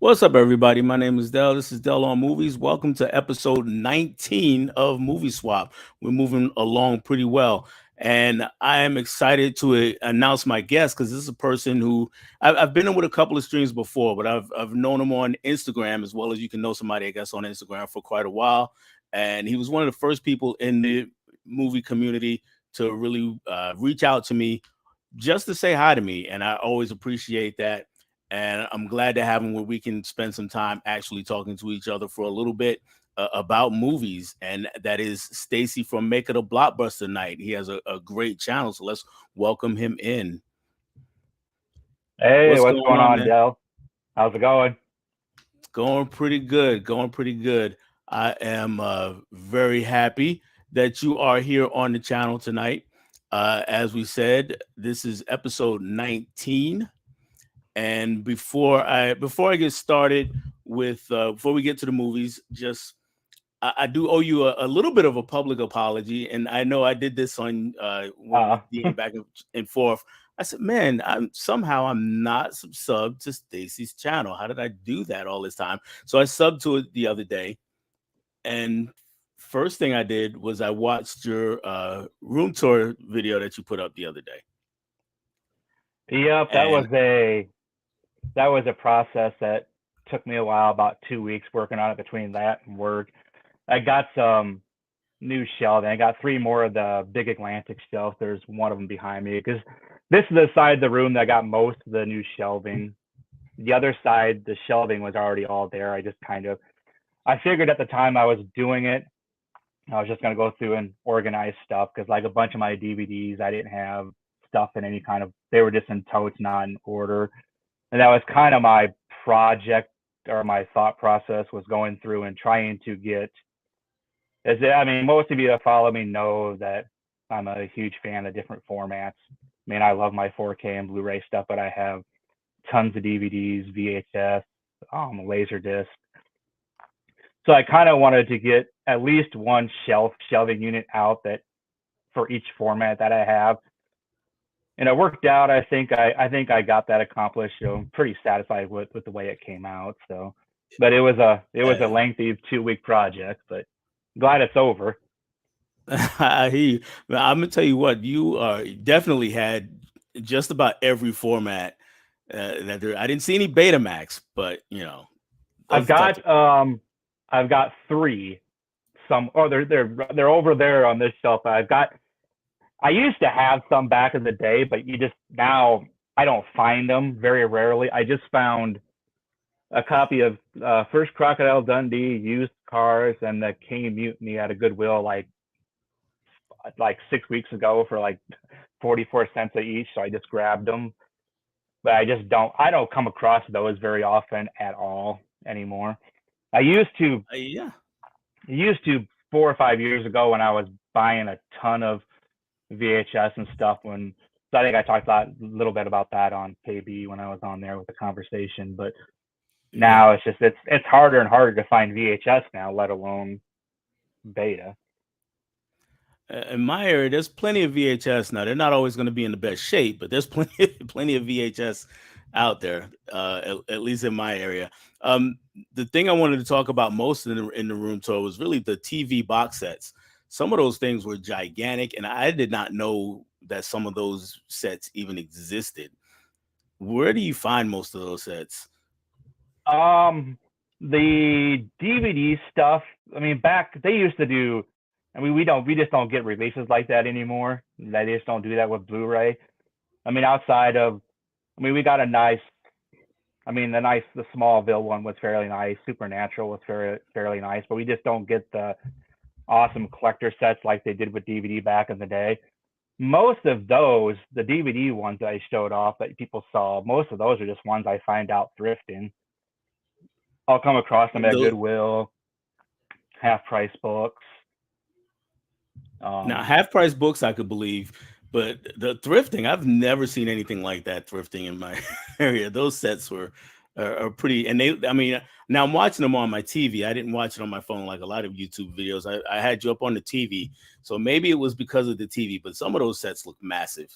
What's up, everybody? My name is Dell. This is Dell on Movies. Welcome to episode 19 of Movie Swap. We're moving along pretty well. And I am excited to announce my guest because this is a person who I've been in with a couple of streams before, but I've known him on Instagram as well as you can know somebody, I guess, on Instagram for quite a while. And he was one of the first people in the movie community to really reach out to me just to say hi to me. And I always appreciate that. And I'm glad to have him where we can spend some time actually talking to each other for a little bit about movies. And that is Stacy from Make It a Blockbuster Night. He has a great channel. So let's welcome him in. Hey, What's what's going going on, on, man? Dell? How's it going? Going pretty good. Going pretty good. I am very happy that you are here on the channel tonight. As we said, this is episode 19. And before I get started with before we get to the movies, just I do owe you a little bit of a public apology. And I know I did this on when Uh, we DM back and forth. I said, man, I'm not subbed to Stacy's channel. How did I do that all this time? So I subbed to it the other day, and first thing I did was I watched your room tour video that you put up the other day. yep, And that was a process that took me a while, about 2 weeks working on it between that and work. I got some new shelving. I got three more of the big Atlantic shelves. There's one of them behind me because this is the side of the room that got most of the new shelving. The other side, the shelving was already all there. I figured at the time I was doing it, I was just gonna go through and organize stuff because like a bunch of my DVDs, I didn't have stuff in any kind of. They were just in totes, not in order, and that was kind of my project or my thought process was going through and trying to get. I mean, most of you that follow me know that I'm a huge fan of different formats. I mean, I love my 4K and Blu-ray stuff, but I have tons of DVDs, VHS, Laserdisc. So I kind of wanted to get at least one shelving unit out that for each format that I have, and it worked out. I think I got that accomplished. So I'm pretty satisfied with the way it came out. So, but it was a lengthy 2 week project, but glad it's over. I hear you. But I'm gonna tell you what, you definitely had just about every format that there. I didn't see any Betamax, but I've those are tough to. got um I've got three. They're over there on this shelf. I used to have some back in the day, but you just now I don't find them very rarely. I just found a copy of First Crocodile Dundee, Used Cars, and the King Mutiny at a Goodwill like 6 weeks ago for like 44 cents a each. So I just grabbed them, but I don't come across those very often at all anymore. I Yeah, used to 4 or 5 years ago when I was buying a ton of VHS and stuff. So I think I talked a little bit about that on KB when I was on there with the conversation. But yeah. now it's harder and harder to find VHS now, let alone beta. In my area, there's plenty of VHS now. They're not always going to be in the best shape, but there's plenty of VHS out there. At least in my area. The thing I wanted to talk about most in the room tour was really the TV box sets. Some of those things were gigantic, and I did not know that some of those sets even existed. Where do you find most of those sets? Um, the DVD stuff. I mean, back they used to do. I mean, we just don't get releases like that anymore. They just don't do that with Blu-ray. I mean, we got a nice. I mean, the Smallville one was fairly nice. Supernatural was fairly nice, but we just don't get the awesome collector sets like they did with DVD back in the day. Most of those, the DVD ones that I showed off that people saw, most of those are just ones I find out thrifting. I'll come across them at Those, Goodwill, half price books. now, Um, half price books I could believe, but the thrifting, I've never seen anything like that thrifting in my area. Those sets are pretty, and I mean, now I'm watching them on my TV. I didn't watch it on my phone like a lot of YouTube videos. I had you up on the TV, so maybe it was because of the TV, but some of those sets look massive.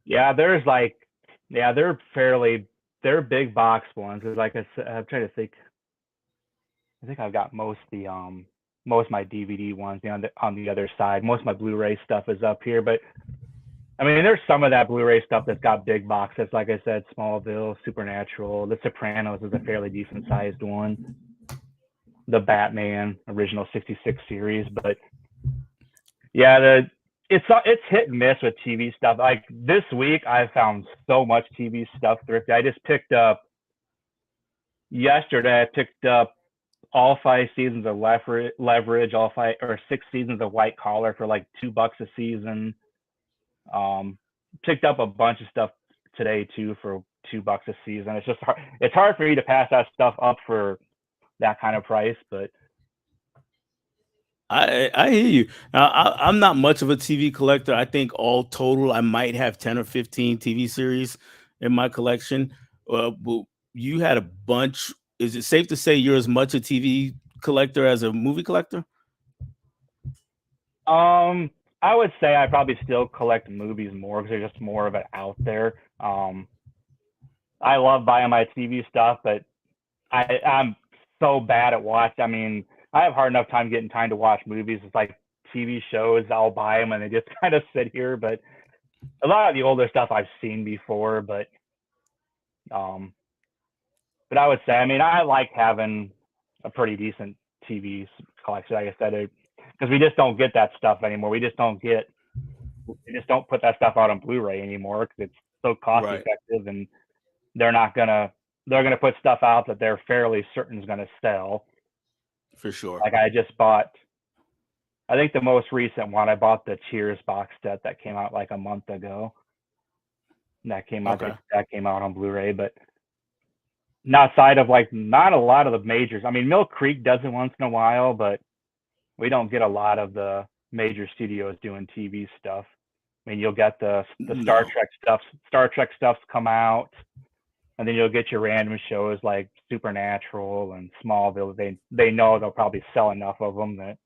yeah, they're fairly. they're big box ones. Like I said, I'm trying to think. I think I've got most of my DVD ones on the other side. Most of my Blu-ray stuff is up here, but I mean, there's some of that Blu-ray stuff that's got big boxes. Like I said, Smallville, Supernatural, The Sopranos is a fairly decent sized one. The Batman original '66 series, but yeah, it's hit and miss with TV stuff. Like this week, I found so much TV stuff thrifty. I just picked up yesterday. I picked up all 5 seasons of Leverage, all five or 6 seasons of White Collar for like $2 a season. Picked up a bunch of stuff today too for $2 a season. It's just hard. It's hard for me to pass that stuff up for that kind of price, but I hear you. Now, I'm not much of a TV collector. I think all total, I might have 10 or 15 TV series in my collection. But you had a bunch. Is it safe to say you're as much a TV collector as a movie collector? I would say I probably still collect movies more because there's just more of it out there. I love buying my TV stuff, but I'm so bad at watching. I mean, I have hard enough time getting time to watch movies. It's like TV shows, I'll buy them and they just kind of sit here. But a lot of the older stuff I've seen before, um, but I would say, I mean, I like having a pretty decent TV collection. Like I said, because we just don't get that stuff anymore. We just don't put that stuff out on Blu-ray anymore because it's so cost Right, effective, and they're not gonna they're gonna put stuff out that they're fairly certain is gonna sell. for sure. Like I just bought, I think the most recent one, I bought the Cheers box set that came out like a month ago. That came out Okay. that came out on Blu-ray, but outside of like not a lot of the majors. I mean, Mill Creek does it once in a while, but we don't get a lot of the major studios doing TV stuff. I mean, you'll get the Star No, Trek stuff. Star Trek stuff's come out, and then you'll get your random shows like Supernatural and Smallville. They know they'll probably sell enough of them that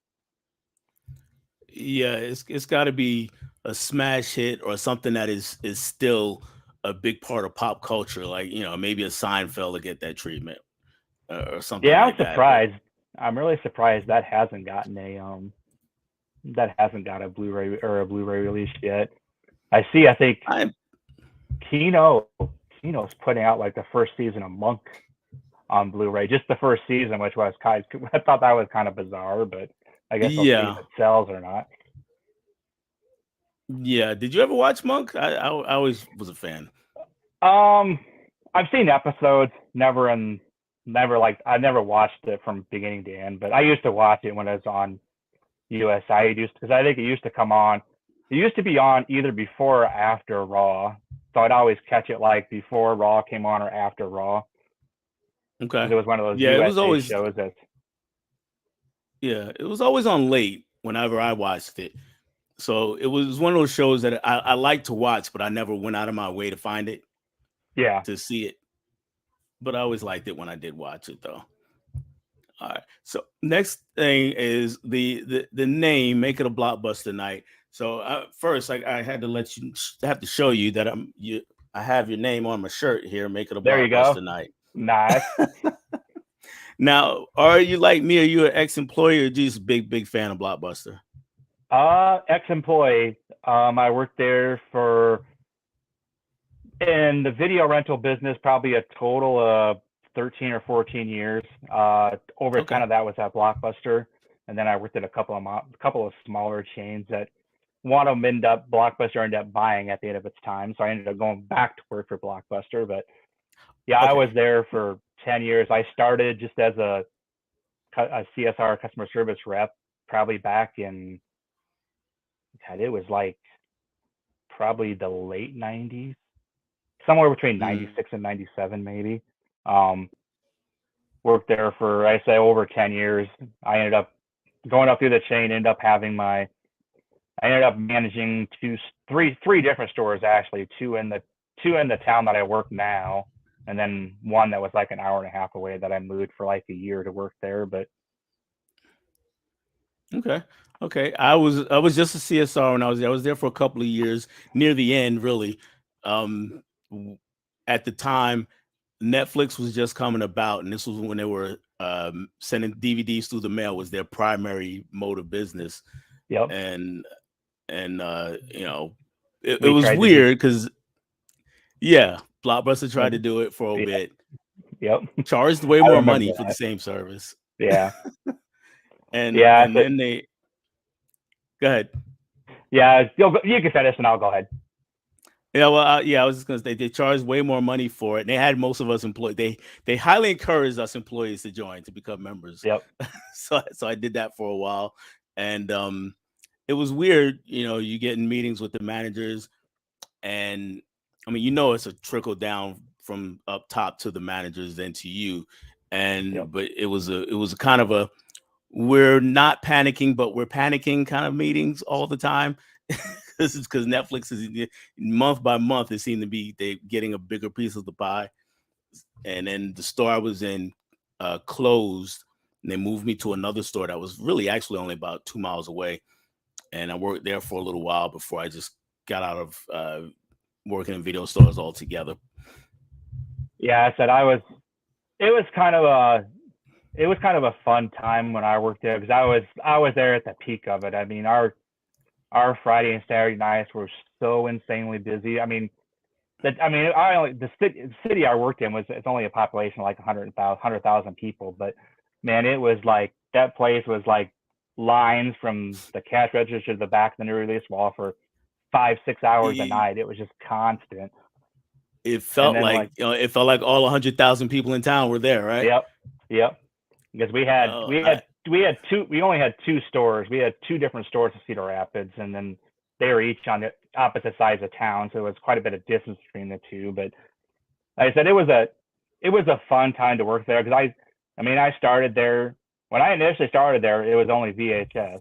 yeah, it's got to be a smash hit or something that is still a big part of pop culture, like maybe a Seinfeld to get that treatment or something yeah, I'm like that. But surprised. I'm really surprised that hasn't got a Blu-ray or a Blu-ray release yet. I see. I think I Kino Kino's putting out like the first season of Monk on Blu-ray, just the first season, which was kind. I thought that was kind of bizarre, but I guess we'll see if yeah, it sells or not. yeah. Did you ever watch Monk? I always was a fan. Um, I've seen episodes, never like I never watched it from beginning to end, but I used to watch it when it was on USI. Because I think it used to come on. It used to be on either before or after Raw, so I'd always catch it like before Raw came on or after Raw, because Okay. it was one of those Yeah, it was USA always shows that. yeah, it was always on late whenever I watched it. So it was one of those shows that I like to watch, but I never went out of my way to find it Yeah. to see it. But I always liked it when I did watch it, though. All right. So next thing is the name. Make it a blockbuster night. So first, I had to have to show you that I have your name on my shirt here. Make it a There you go. blockbuster night. Nice. Now, are you like me? Are you an ex-employee or just big fan of Blockbuster? Ex-employee. I worked there for in the video rental business probably a total of 13 or 14 years. Over 10 Okay. of that was at Blockbuster, and then I worked at a couple of smaller chains that one of them Blockbuster ended up buying at the end of its time, so I ended up going back to work for Blockbuster. But yeah, I was Okay. there for 10 years. I started just as a CSR customer service rep, probably back in, God, it was like probably the late 90s, somewhere between Mm, 96 and 97 maybe. Um, Worked there for, I say, over 10 years. I ended up going up through the chain, I ended up managing three different stores actually, two in the town that I work now, and then one that was like an hour and a half away that I moved for like a year to work there. But okay. Okay. I was just a CSR when I was there. I was there for a couple of years, near the end, really. Um, w- at the time. Netflix was just coming about, and this was when they were sending DVDs through the mail was their primary mode of business, Yep. and it We was tried to do. weird because yeah, Blockbuster tried to Mhm. do it for a Yeah. bit, Yep. charged way I more remember money for the that. same service, Yeah. and Yeah. and then they go ahead. Yeah. You can finish, and I'll go ahead. Yeah, well, yeah, I was just gonna say they charged way more money for it. And they had most of us employed. They highly encouraged us employees to join to become members. Yep. So I did that for a while, and it was weird. You get in meetings with the managers, and I mean, it's a trickle down from up top to the managers, then to you, Yep. but it was a kind of a we're not panicking, but we're panicking kind of meetings all the time. This is because Netflix is month by month, it seemed to be they getting a bigger piece of the pie. And then the store I was in closed, and they moved me to another store that was really actually only about 2 miles away. And I worked there for a little while before I just got out of working in video stores altogether. Yeah. I said I was. It was kind of a. It was kind of a fun time when I worked there because I was there at the peak of it. I mean, our Friday and Saturday nights were so insanely busy. I mean, I only the city I worked in was it's only a population of like 100,000 people, but man, it was like that place was like lines from the cash register to the back of the new release wall for 5-6 hours a It, night. It was just constant, it and felt then like like it felt like all 100,000 people in town were there, right? yep, yep, because we had Oh, we had we had two we only had two stores. We had two different stores in Cedar Rapids, and then they were each on the opposite sides of town, so it was quite a bit of distance between the two. But like I said, it was a fun time to work there because I mean I started there when I initially started there. It was only VHS,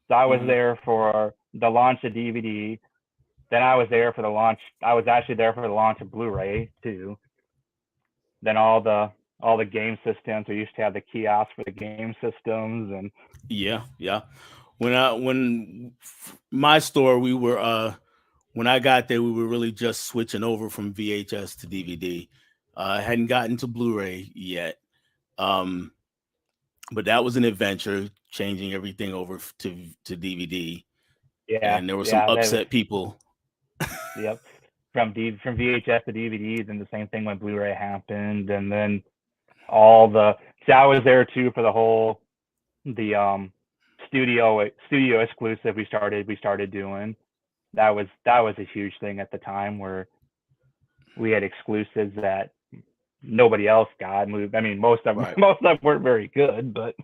so I was mhm. there for the launch of DVD. Then I was there for the launch. I was actually there for the launch of Blu-ray too. Then all the game systems. We used to have the kiosks for the game systems, and Yeah, yeah. My store, we were when I got there, we were really just switching over from VHS to DVD. Hadn't gotten to Blu-ray yet, um, but that was an adventure, changing everything over to DVD. yeah, And there were some yeah, that was upset people. yep. From VHS to DVDs, and the same thing when Blu-ray happened, and then all the see, I was there too for the whole the studio exclusive we started doing. That was a huge thing at the time where we had exclusives that nobody else got. I mean, most of them Right, most of them weren't very good, but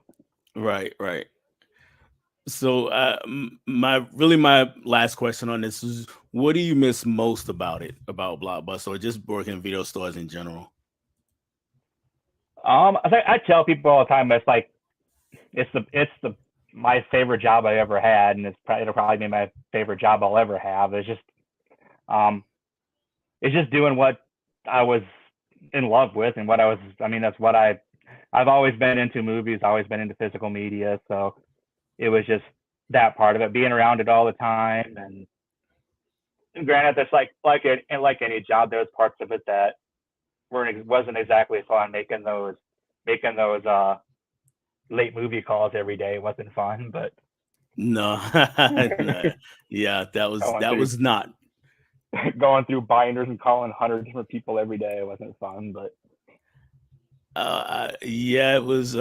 right, right. So, my last question on this is, what do you miss most about it, about Blockbuster, or just working in video stores in general? I tell people all the time it's like it's the my favorite job I ever had, and it'll probably be my favorite job I'll ever have. Um it's just doing what I was in love with and what I was. I mean, that's what I've always been into movies, always been into physical media, so it was just that part of it, being around it all the time. And granted, there's like any job, there's parts of it that wasn't exactly fun. Making those late movie calls every day wasn't fun, but No, no. Yeah, going that through was not. going through binders and calling 100 different people every day wasn't fun. But Yeah, it was.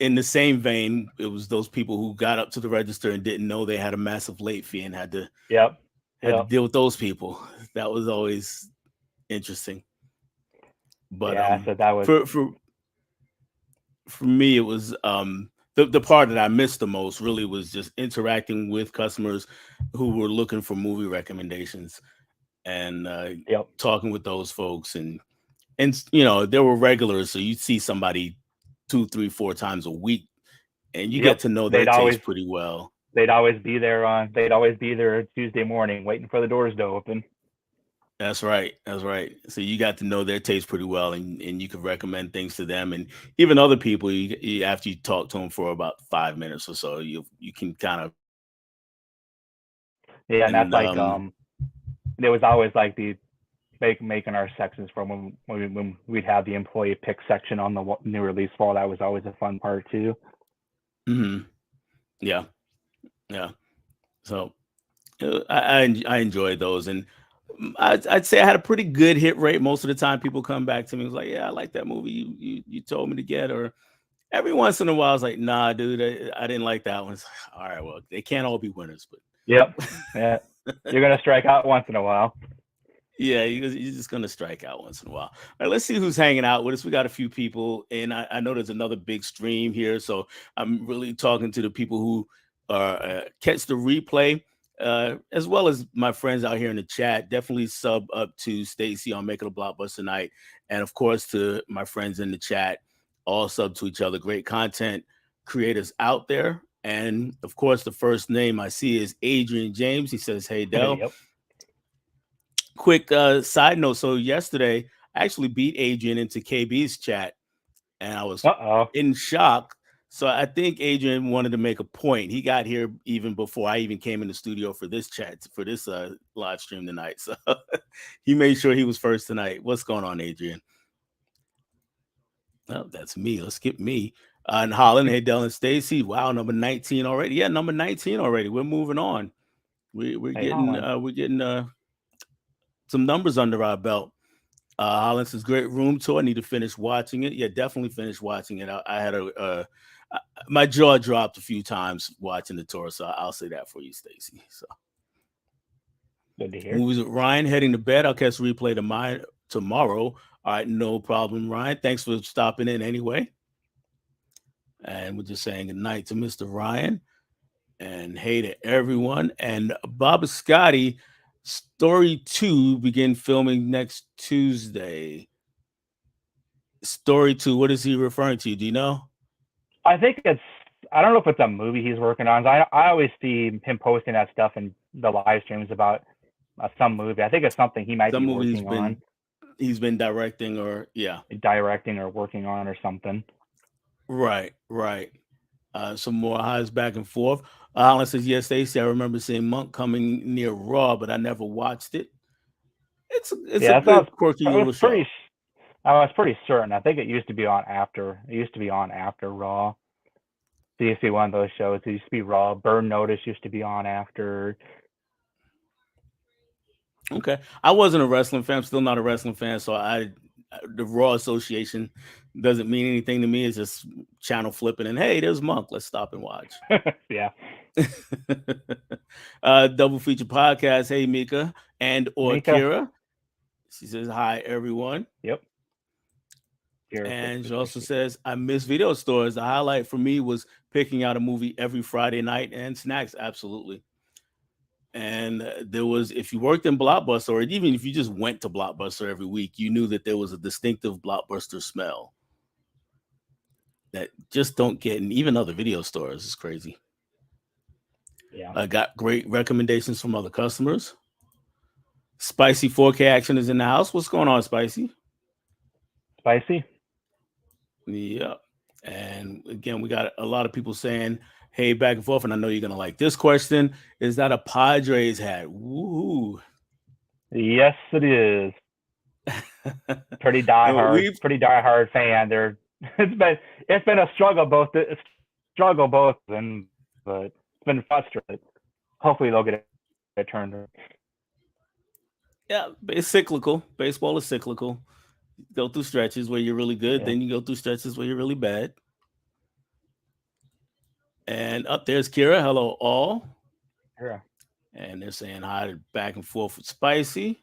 In the same vein, it was those people who got up to the register and didn't know they had a massive late fee and yep, had to yep, deal with those people. That was always interesting. But yeah. So that was for me, it was the part that I missed the most really was just interacting with customers who were looking for movie recommendations, and yep, talking with those folks, and there were regulars, so you'd see somebody two, three, four times a week, and you get yep. to know their They'd taste always pretty well. they'd always be there Tuesday morning waiting for the doors to open. That's right. That's right. So you got to know their taste pretty well, and you could recommend things to them, and even other people. After you talk to them for about 5 minutes or so, you can kind of Yeah, and that's and like there was always like making our sections from when we'd have the employee pick section on the new release wall. That was always a fun part too. Hmm. Yeah, yeah. So I enjoyed those, and I'd say I had a pretty good hit rate. Most of the time, people come back to me was like, "Yeah, I like that movie you told me to get," or every once in a while, I was like, "Nah, dude, I didn't like that one." It's like, all right, well, they can't all be winners, Yep. but Yeah. You're gonna strike out once in a while. yeah, you're just gonna strike out once in a while. All right, let's see who's hanging out with us. We got a few people, and I know there's another big stream here, so I'm really talking to the people who are catch the replay, as well as my friends out here in the chat. Definitely sub up to Stacy on Make It a Blockbuster Night, and of course to my friends in the chat. All sub to each other. Great content creators out there, and of course the first name I see is Adrian James. He says, "Hey Dell." Yep. Quick side note. So yesterday, I actually beat Adrian into KB's chat, and I was Uh-oh. in shock. So I think Adrian wanted to make a point. He got here even before I even came in the studio for this chat, for this live stream tonight. So he made sure he was first tonight. What's going on, Adrian? Oh, that's me. Let's skip me. And Holland, hey, Dell and Stacy. Wow, number 19 already. Yeah, number 19 already. We're moving on. We're Hey, getting Holland. some numbers under our belt. Holland says great room tour. I need to finish watching it. Yeah, definitely finish watching it. I had my jaw dropped a few times watching the tour, so I'll say that for you, Stacy. So Good to hear. movies with Ryan heading to bed. I'll catch replay tomorrow. All right, no problem, Ryan. Thanks for stopping in anyway. And we're just saying good night to Mr. Ryan and hey to everyone. And Bob Scotty, Story 2 begin filming next Tuesday. Story 2, what is he referring to? Do you know? I think I don't know if it's a movie he's working on. I always see him posting that stuff in the live streams about some movie. I think it's something he might Some be movie working on, he's been directing, or yeah. directing or working on or something. Right. Some more highs back and forth. Alan says, yes, Stacy, I remember seeing Monk coming near Raw, but I never watched it. It's a good, quirky little show. I was pretty certain. I think it used to be on after. It used to be on after Raw. It used to be one of those shows. It used to be Raw. Burn Notice used to be on after. Okay. I wasn't a wrestling fan. I'm still not a wrestling fan. So the Raw Association doesn't mean anything to me. It's just channel flipping and hey, there's Monk. Let's stop and watch. Yeah. Double feature podcast. Hey, Mika or Mika. Kira. She says, hi, everyone. Yep. And she also says, I miss video stores. The highlight for me was picking out a movie every Friday night and snacks. Absolutely. And there was, if you worked in Blockbuster, or even if you just went to Blockbuster every week, you knew that there was a distinctive Blockbuster smell that just don't get in even other video stores. It's crazy. Yeah. I got great recommendations from other customers. Spicy 4K action is in the house. What's going on, Spicy? Spicy? Yeah. And again, we got a lot of people saying, hey, back and forth. And I know you're going to like this question. Is that a Padres hat? Woo. Yes, it is. Pretty diehard fan. It's been a struggle both, and but it's been frustrating. Hopefully they'll get it turned around. Yeah, it's cyclical. Baseball is cyclical. Go through stretches where you're really good, then you go through stretches where you're really bad. And up there's Kira. Hello, all. Yeah. And they're saying hi back and forth with Spicy.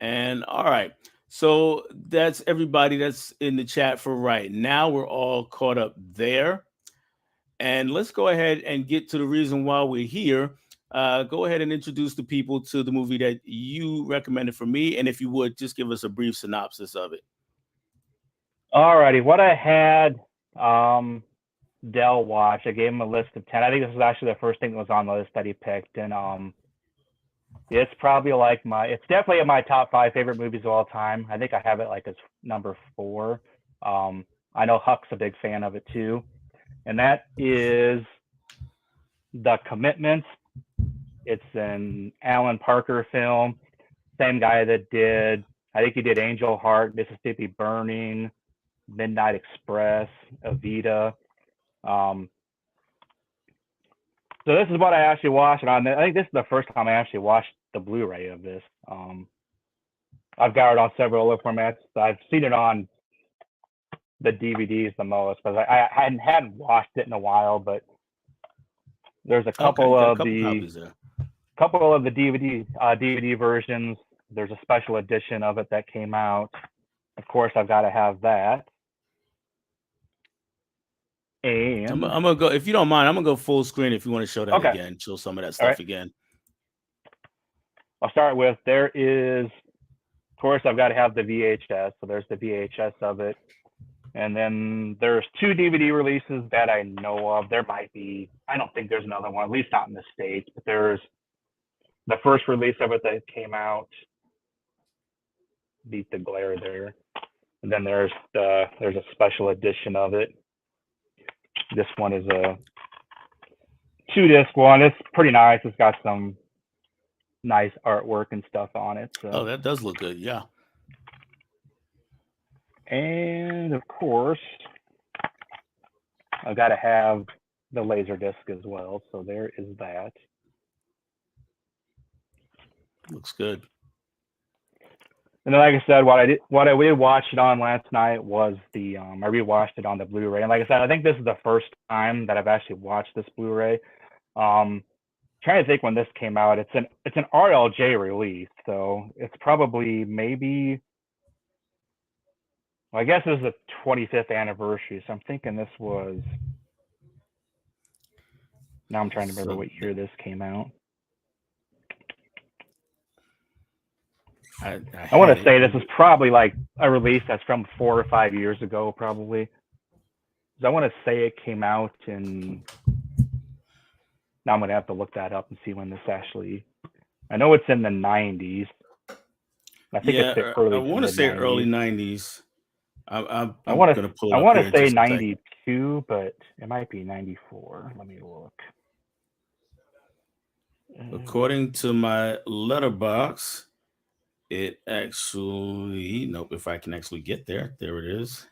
And all right. So that's everybody that's in the chat for right now. We're all caught up there. And let's go ahead and get to the reason why we're here. Go ahead and introduce the people to the movie that you recommended for me. And if you would, just give us a brief synopsis of it. All righty. What I had Dell watch, I gave him a list of 10. I think this was actually the first thing that was on the list that he picked. And it's probably it's definitely in my top 5 favorite movies of all time. I think I have it like as number 4. I know Huck's a big fan of it too. And that is The Commitments. It's an Alan Parker film. Same guy that did, I think he did Angel Heart, Mississippi Burning, Midnight Express, Evita. Um, so this is what I actually watched, and I think this is the first time I actually watched the Blu-ray of this. I've got it on several other formats. I've seen it on the DVDs the most, but I hadn't watched it in a while. But there's a Okay, couple you got a of couple the copies there. DVD versions. There's a special edition of it that came out. Of course, I've got to have that. And I'm gonna go, if you don't mind. I'm gonna go full screen if you want to show that okay, again. Show some of that all stuff right. again. I'll start with, there is, of course, I've got to have the VHS. So there's the VHS of it. And then there's 2 DVD releases that I know of. There might be, I don't think there's another one, at least not in the States, but there's the first release of it that came out, beat the glare there. And then there's a special edition of it. This one is a 2-disc one. It's pretty nice. It's got some nice artwork and stuff on it. So. Oh, that does look good. Yeah. And of course, I've got to have the Laserdisc as well. So there is that. Looks good. And then, like I said, what I did watch it on last night was I rewatched it on the Blu-ray. And like I said, I think this is the first time that I've actually watched this Blu-ray. Trying to think when this came out. It's an RLJ release, so it's probably maybe. Well, I guess it was the 25th anniversary, so I'm thinking this was. Now I'm trying to remember what year this came out. I want to say this is probably like a release that's from 4 or 5 years ago, probably. I want to say it came out in. Now I'm going to have to look that up and see when this actually. I know it's in the 90s. I think it's the early. I want to say early 90s. I'm going to pull it I up want here to in say just a second. 92, but it might be 94. Let me look. According to my letterbox, it actually, nope, if I can actually get there. There it is.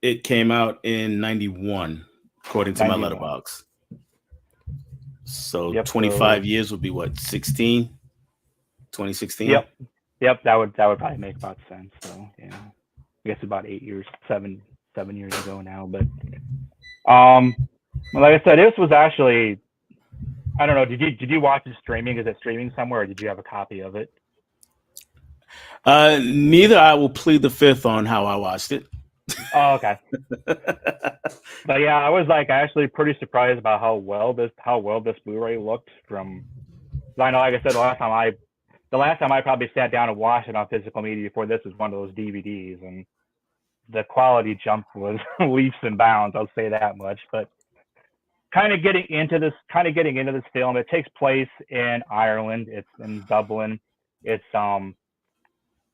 It came out in 91, according to 91. my letterbox. So Yep, 25 years would be what, 2016? Yep, that would probably make about sense. So yeah, I guess about 8 years, seven years ago now. But like I said, this was actually, I don't know. Did you watch it streaming? Is it streaming somewhere, or did you have a copy of it? Neither. I will plead the fifth on how I watched it. Oh, okay. But yeah, I was like actually pretty surprised about how well this Blu-ray looked from. I know, like I said, the last time I probably sat down and watched it on physical media before this was one of those DVDs, and the quality jump was leaps and bounds. I'll say that much. But kind of getting into this film, it takes place in Ireland. It's in Dublin. It's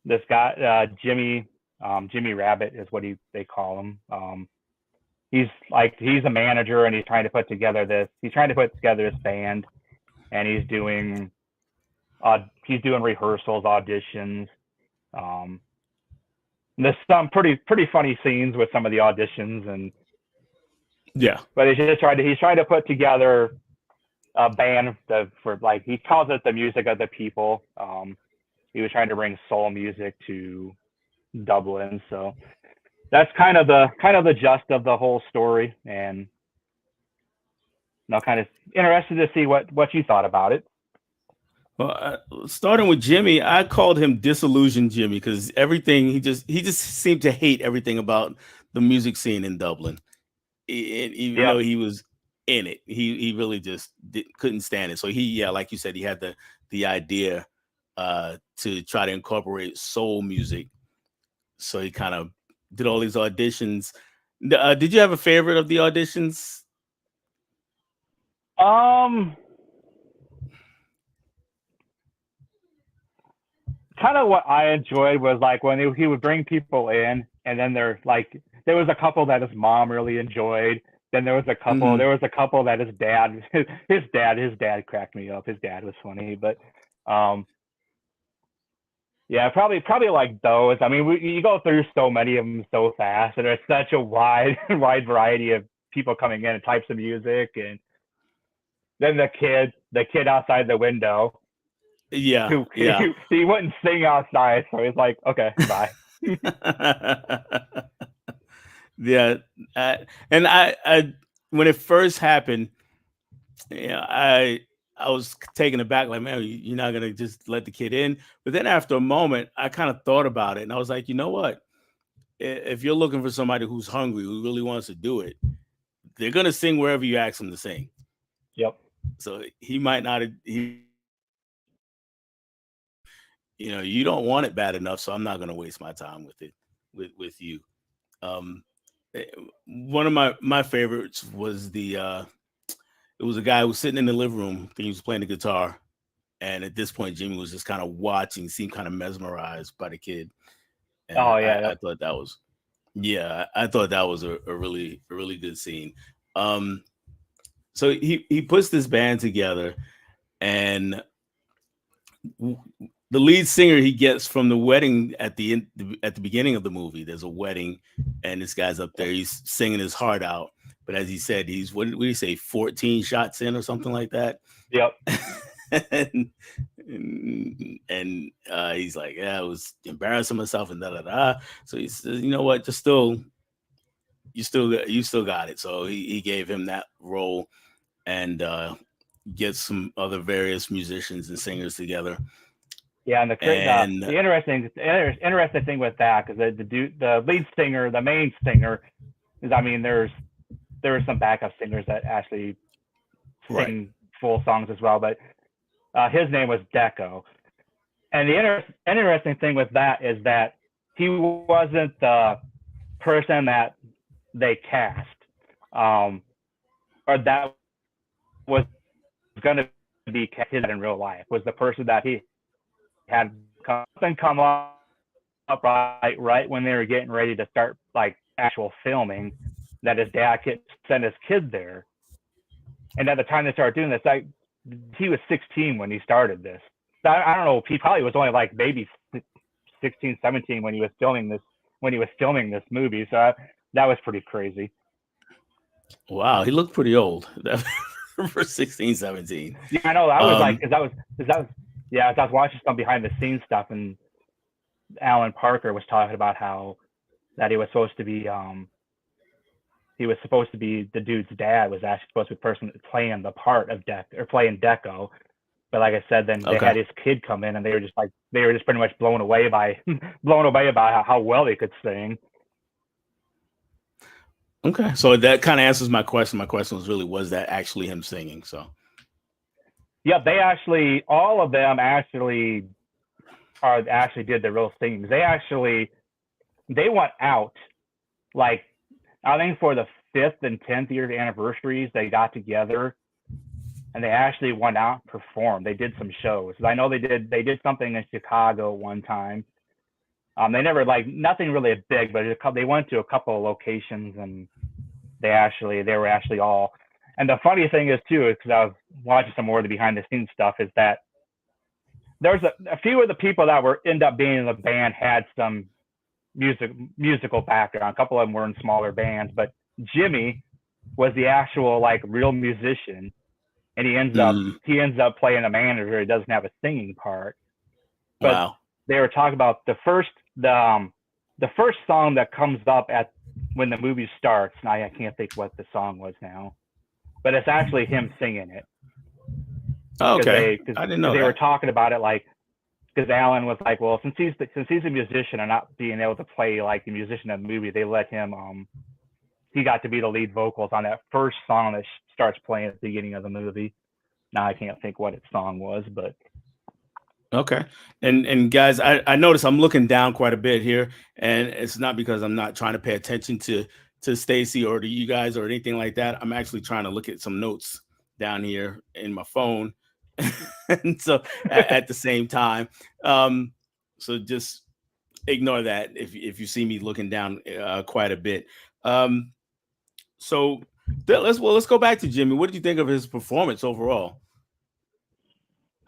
this guy Jimmy Rabbit is what they call him. He's a manager, and he's trying to put together this band, and he's doing rehearsals, auditions. There's some pretty funny scenes with some of the auditions, and yeah. But he's trying to put together a band for like, he calls it the music of the people. He was trying to bring soul music to Dublin, so that's kind of the gist of the whole story, and I'm kind of interested to see what you thought about it. Well, starting with Jimmy, I called him Disillusioned Jimmy because everything he just seemed to hate everything about the music scene in Dublin. Even though he was in it, he really just couldn't stand it. So like you said, he had the idea to try to incorporate soul music. So he kind of did all these auditions. Did you have a favorite of the auditions? Kind of what I enjoyed was like when he would bring people in, and then there was a couple that his mom really enjoyed. Then there was a couple. Mm-hmm. There was a couple that his dad cracked me up. His dad was funny, but Yeah, probably like those. I mean, you go through so many of them so fast, and there's such a wide wide variety of people coming in and types of music, and then the kid outside the window Yeah, who yeah. he wouldn't sing outside, so he's like, okay, bye. Yeah, and I when it first happened, yeah, I was taken aback, like, man, you're not gonna just let the kid in. But then after a moment, I kind of thought about it, and I was like, you know what? If you're looking for somebody who's hungry, who really wants to do it, they're gonna sing wherever you ask them to sing. Yep. So he might not. You don't want it bad enough, so I'm not gonna waste my time with it with you. Um, eh, One of my favorites was it was a guy who was sitting in the living room. I think he was playing the guitar, and at this point, Jimmy was just kind of watching, seemed kind of mesmerized by the kid, and Oh I, yeah. I thought that was yeah, I thought that was a really good scene. Um, so he puts this band together, and the lead singer he gets from the wedding at the beginning of the movie. There's a wedding, and this guy's up there. He's singing his heart out, but as he said, he's what did he say? 14 shots in or something like that. Yep. and and he's like, yeah, I was embarrassing myself and da da da. So he says, you know what? Just still, you still got it. So he gave him that role and get some other various musicians and singers together. Yeah, and And the interesting thing with that, because the lead singer, the main singer, is, I mean, there are some backup singers that actually right, sing full songs as well, but his name was Deco. And the interesting thing with that is that he wasn't the person that they cast, um, or that was going to be cast in real life. Was the person that he had come up right when they were getting ready to start like actual filming, that his dad sent his kid there. And at the time they started doing this, like, he was 16 when he started this. I don't know. He probably was only like maybe 16, 17 when he was filming this movie. So that was pretty crazy. wow, he looked pretty old for 16, 17. Yeah, I know. I was like, Um, yeah, as I was watching some behind the scenes stuff, and Alan Parker was talking about how that he was supposed to be the dude's dad, was actually supposed to be the person playing the part of playing Deco. But like I said, then they okay, had his kid come in, and they were just pretty much blown away by how well he could sing. okay. So that kind of answers my question. My question was really, was that actually him singing? So Yeah, all of them actually did the real singing. They went out, like, I think for the 5th and 10th year anniversaries, they got together and they actually went out and performed. They did some shows. I know they did something in Chicago one time. They never, like, nothing really big, but they went to a couple of locations, and they were actually all. And the funny thing is too, because I was watching some more of the behind the scenes stuff, is that there's a few of the people that were end up being in the band had some musical background. A couple of them were in smaller bands, but Jimmy was the actual, like, real musician, and mm, he ends up playing a manager. He doesn't have a singing part, but wow, they were talking about the first song that comes up at when the movie starts. And I can't think what the song was now, but it's actually him singing it, oh, because okay. I didn't know they were that. talking about it, like, because Alan was like, well, since he's a musician and not being able to play like the musician in the movie, they let him he got to be the lead vocals on that first song that starts playing at the beginning of the movie. Now I can't think what its song was, but Okay. And guys, I notice I'm looking down quite a bit here, and it's not because I'm not trying to pay attention to Stacy or to you guys or anything like that. I'm actually trying to look at some notes down here in my phone. And so at the same time, um, so just ignore that if you see me looking down quite a bit. Um, so let's go back to Jimmy. What did you think of his performance overall?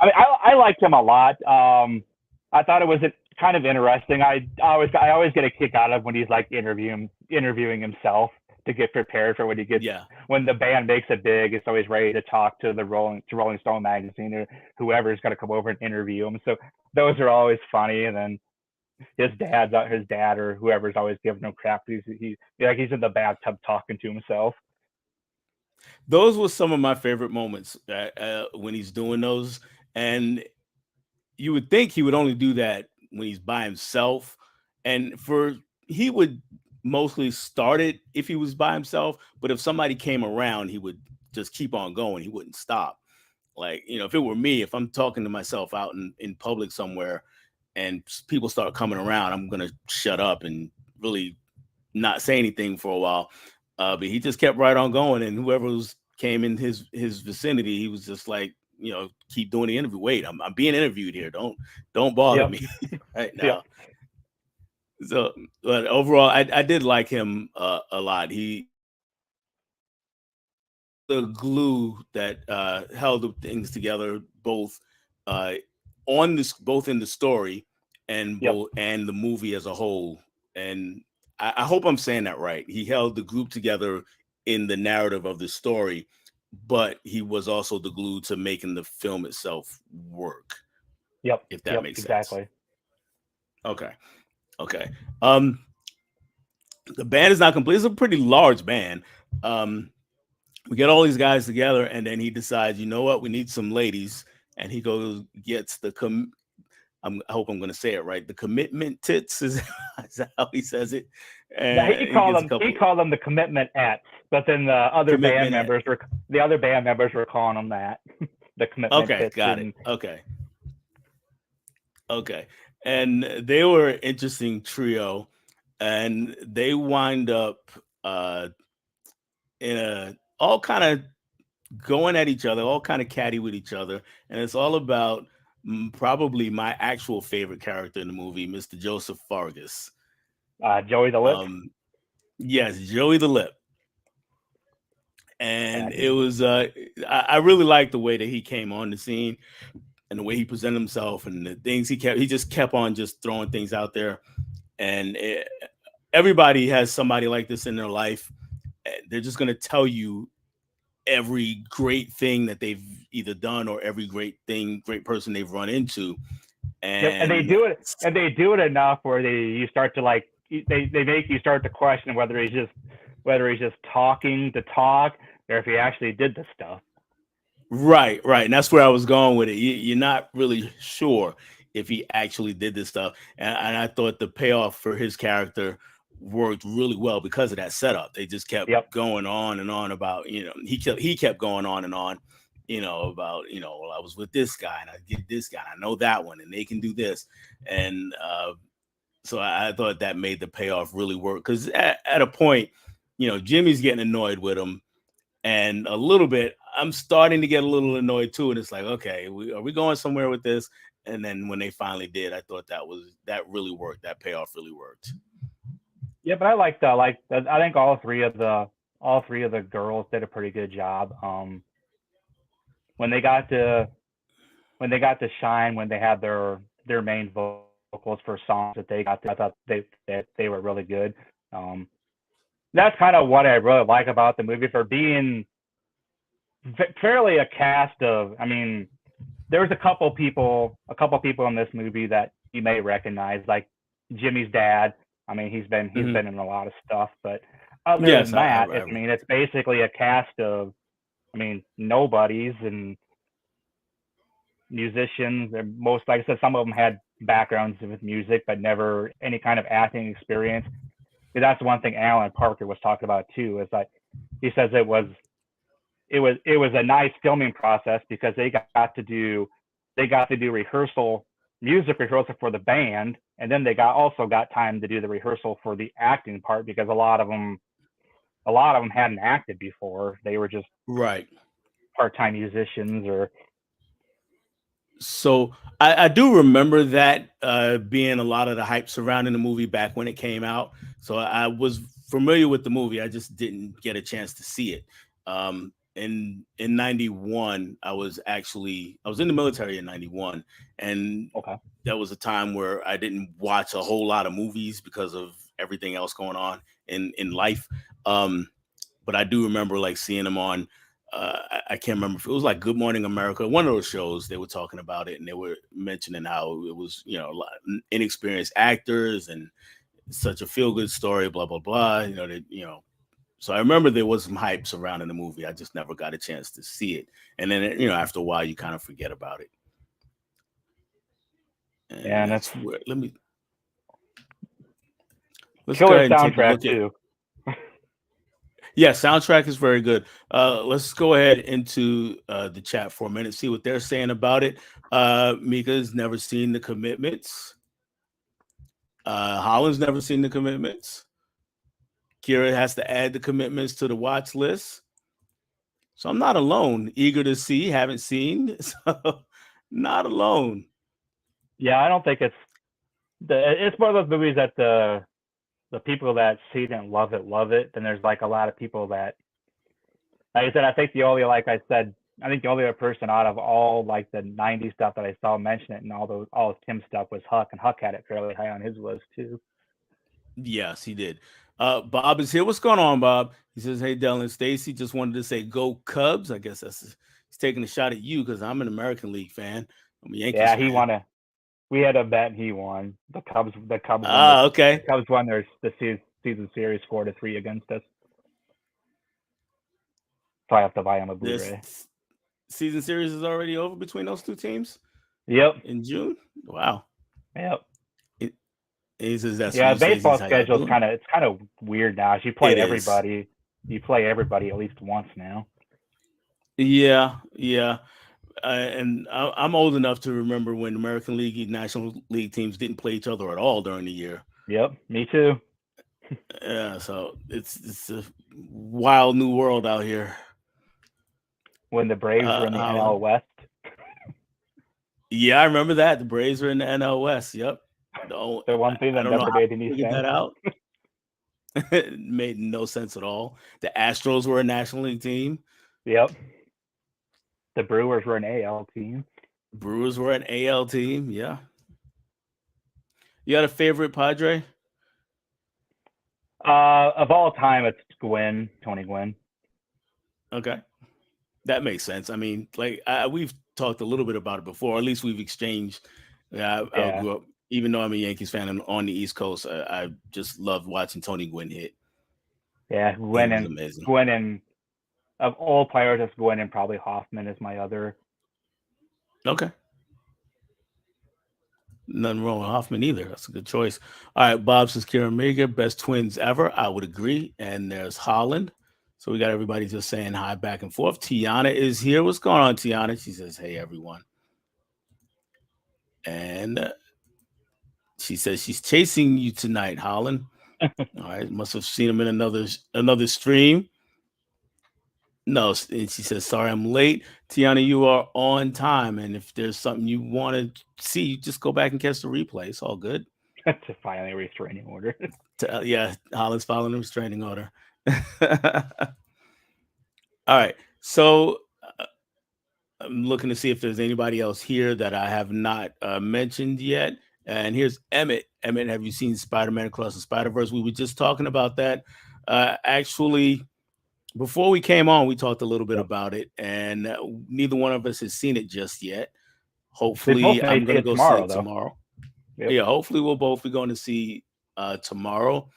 I mean, I liked him a lot. I thought it was kind of interesting. I always get a kick out of when he's like interviewing himself to get prepared for Yeah. when the band makes it big. It's always ready to talk to the Rolling Stone magazine or whoever's going to come over and interview him. So those are always funny. And then his dad or whoever's always giving him crap. He's in the bathtub talking to himself. Those were some of my favorite moments when he's doing those. And you would think he would only do that when he's by himself. And he would mostly start it if he was by himself. But if somebody came around, he would just keep on going. He wouldn't stop. Like, if it were me, if I'm talking to myself out in public somewhere and people start coming around, I'm going to shut up and really not say anything for a while. But he just kept right on going. And whoever came in his vicinity, he was just like, keep doing the interview. Wait, I'm being interviewed here. Don't bother Yep. me right Yep. now. So, but overall, I did like him a lot. He the glue that held the things together, both uh, both in the story and Yep. the movie as a whole. And I hope I'm saying that right. He held the group together in the narrative of the story, but he was also the glue to making the film itself work. Yep. If that Yep. makes sense. Exactly. Okay. Okay. The band is not complete. It's a pretty large band. We get all these guys together, and then he decides, you know what, we need some ladies, and he goes gets I hope I'm going to say it right. The commitment tits is that how he says it, Yeah, and he gets a he couple called them the commitment X, but then commitment. the other band members were calling them that. The commitment Okay, tits got it. and Okay, okay, and they were an interesting trio, and they wind up in a all kind of going at each other, all kind of catty with each other, and it's all about probably my actual favorite character in the movie, Mr. Joseph Fargus. Joey the Lip. Um, yes, Joey the Lip, Yeah, and it was I really liked the way that he came on the scene and the way he presented himself and the things he just kept on just throwing things out there, and everybody has somebody like this in their life. They're just going to tell you every great thing that they've either done or every great person they've run into. yep, and And they do it enough where you start to like they make you start to question whether he's just talking to talk or if he actually did the stuff. right, right. And that's where I was going with it. You're not really sure if he actually did this stuff. And I thought the payoff for his character worked really well because of that setup. They just kept Yep. going on and on about, he kept going on and on, about, well, I was with this guy and I did this guy. I know that one and they can do this. And so I thought that made the payoff really work. Because at a point, Jimmy's getting annoyed with him. And a little bit, I'm starting to get a little annoyed too. And it's like, okay, are we going somewhere with this? And then when they finally did, I thought that really worked. That payoff really worked. Yeah, but I think all three of the girls did a pretty good job. When they got to shine, when they had their main vocals for songs that they got, I thought they were really good. Um, that's kind of what I really like about the movie for being fairly a cast of. I mean, there was a couple people in this movie that you may recognize, like Jimmy's dad. I mean, he's Hmm. been in a lot of stuff, but other Yes, than that, I mean, it's basically a cast of, I mean, nobodies and musicians. And most, like I said, some of them had backgrounds with music, but never any kind of acting experience. And that's one thing Alan Parker was talking about too. Is like he says it was a nice filming process because they got to do music rehearsal for the band, and then they also got time to do the rehearsal for the acting part because a lot of them hadn't acted before. They were just right. part-time musicians or So I do remember that being a lot of the hype surrounding the movie back when it came out. So I was familiar with the movie. I just didn't get a chance to see it. in 91, I was in the military in 91, and Okay. that was a time where I didn't watch a whole lot of movies because of everything else going on in life. Um, but I do remember like seeing them on. I can't remember if it was like Good Morning America, one of those shows. They were talking about it, and they were mentioning how it was, a lot of inexperienced actors and such a feel good story, blah blah blah. So I remember there was some hype surrounding the movie. I just never got a chance to see it, and then after a while, you kind of forget about it. Yeah, And and it's that's where let's go killer ahead and take a soundtrack look at. too. Yeah, soundtrack is very good. Let's go ahead into the chat for a minute, see what they're saying about it. Mika's never seen The Commitments. Holland's never seen The Commitments. Kira has to add The Commitments to the watch list. So I'm not alone. Eager to see, haven't seen. So not alone. Yeah, I don't think it's one of those movies that the people that see it and love it. Then there's like a lot of people that, like I said, I think the only other person out of all like the '90s stuff that I saw mention it and all of Tim's stuff was Huck, and Huck had it fairly high on his list too. Yes, he did. Bob is here. What's going on, Bob? He says, "Hey, Dell and Stacy, just wanted to say go Cubs." I guess he's taking a shot at you because I'm an American League fan. I'm a Yankees Yeah, he fan. won a. We had a bet and he won. Ah, The okay. Cubs won the season series 4-3 against us. So I have to buy him a This Blu-ray. season series is already over between those two teams Yep. in June. Wow. Yep. It, he says that's what Yeah, you say. He says baseball how y'all schedule is doing. it's kind of weird now. You play It is. everybody. You play everybody at least once now. Yeah, yeah. And I'm old enough to remember when American League and National League teams didn't play each other at all during the year. Yep, me too. Yeah, so it's a wild new world out here. When the Braves were in the NL Holland. West. Yeah, I remember that. The Braves were in the NL West. Yep. The one thing I that don't know never how made they any figured sense. that out. It made no sense at all. The Astros were a National League team. Yep. The Brewers were an AL team. Brewers were an AL team. Yeah. You got a favorite Padre? Of all time, it's Tony Gwynn. Okay. That makes sense. I mean, like we've talked a little bit about it before. Or at least we've exchanged. Yeah, I Yeah, grew up. Even though I'm a Yankees fan and on the East Coast, I just loved watching Tony Gwynn hit. yeah. He was amazing. Gwynn and of all players, it's Gwynn and probably Hoffman is my other. Okay. Nothing wrong with Hoffman either. That's a good choice. All right, Bob says Kira Mega, best twins ever. I would agree. And there's Holland. So we got everybody just saying hi back and forth. Tiana is here. What's going on, Tiana? She says, "Hey everyone." And she says she's chasing you tonight, Holland. All right, must have seen him in another stream. No, and she says, "Sorry, I'm late." Tiana, you are on time. And if there's something you want to see, just go back and catch the replay. It's all good. To finally restraining order. Yeah, Holland's following the restraining order. All right. So I'm looking to see if there's anybody else here that I have not mentioned yet. And here's Emmett. Emmett, have you seen Spider-Man Across the Spider-Verse? We were just talking about that. Actually, before we came on, we talked a little bit Yep. about it, and neither one of us has seen it just yet. We both Hopefully, may I'm see going to it go see tomorrow, it though. tomorrow. Yep. Yeah, hopefully we'll both be going to see tomorrow.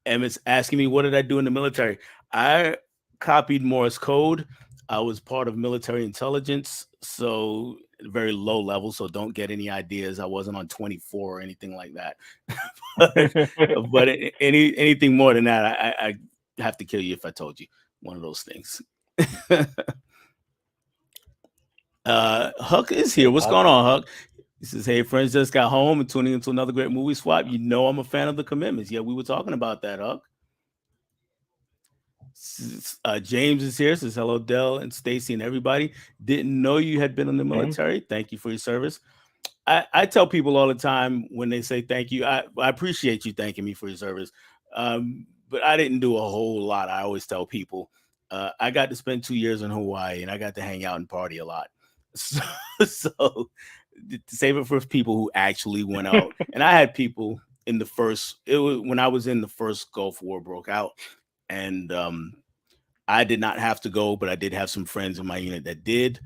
Emmett's asking me, what did I do in the military? I copied Morse code. I was part of military intelligence, so very low level. So don't get any ideas. I wasn't on 24 or anything like that. but anything more than that, I have to kill you if I told you one of those things. Huck is here. Hey, What's Huck. going on, Huck? He says, "Hey, friends, just got home and tuning into another great movie swap. You know I'm a fan of The Commitments." Yeah, we were talking about that, Huck. James is here. Says, "Hello, Dell and Stacy and everybody. Didn't know you had been in the James. military. Thank you for your service." I tell people all the time when they say thank you, I appreciate you thanking me for your service. But I didn't do a whole lot. I always tell people I got to spend 2 years in Hawaii, and I got to hang out and party a lot. So, so to save it for people who actually went out, and I had people in the first. It was when I was in the first Gulf War broke out, and I did not have to go, but I did have some friends in my unit that did.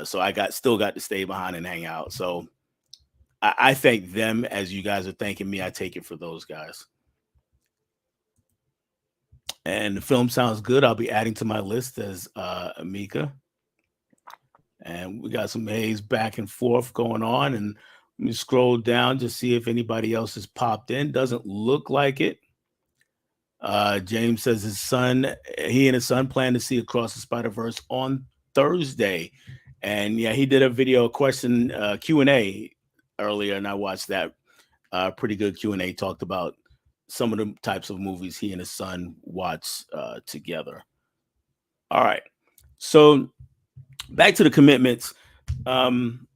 So I got still got to stay behind and hang out. So I thank them as you guys are thanking me. I take it for those guys. And the film sounds good. I'll be adding to my list as Amika. And we got some Hayes back and forth going on. And let me scroll down to see if anybody else has popped in. Doesn't look like it. James says he and his son plan to see Across the Spider Verse on Thursday, and yeah, he did a video question Q&A earlier, and I watched that. Pretty good Q&A. Talked about some of the types of movies he and his son watch together. All right, so back to the commitments. Um,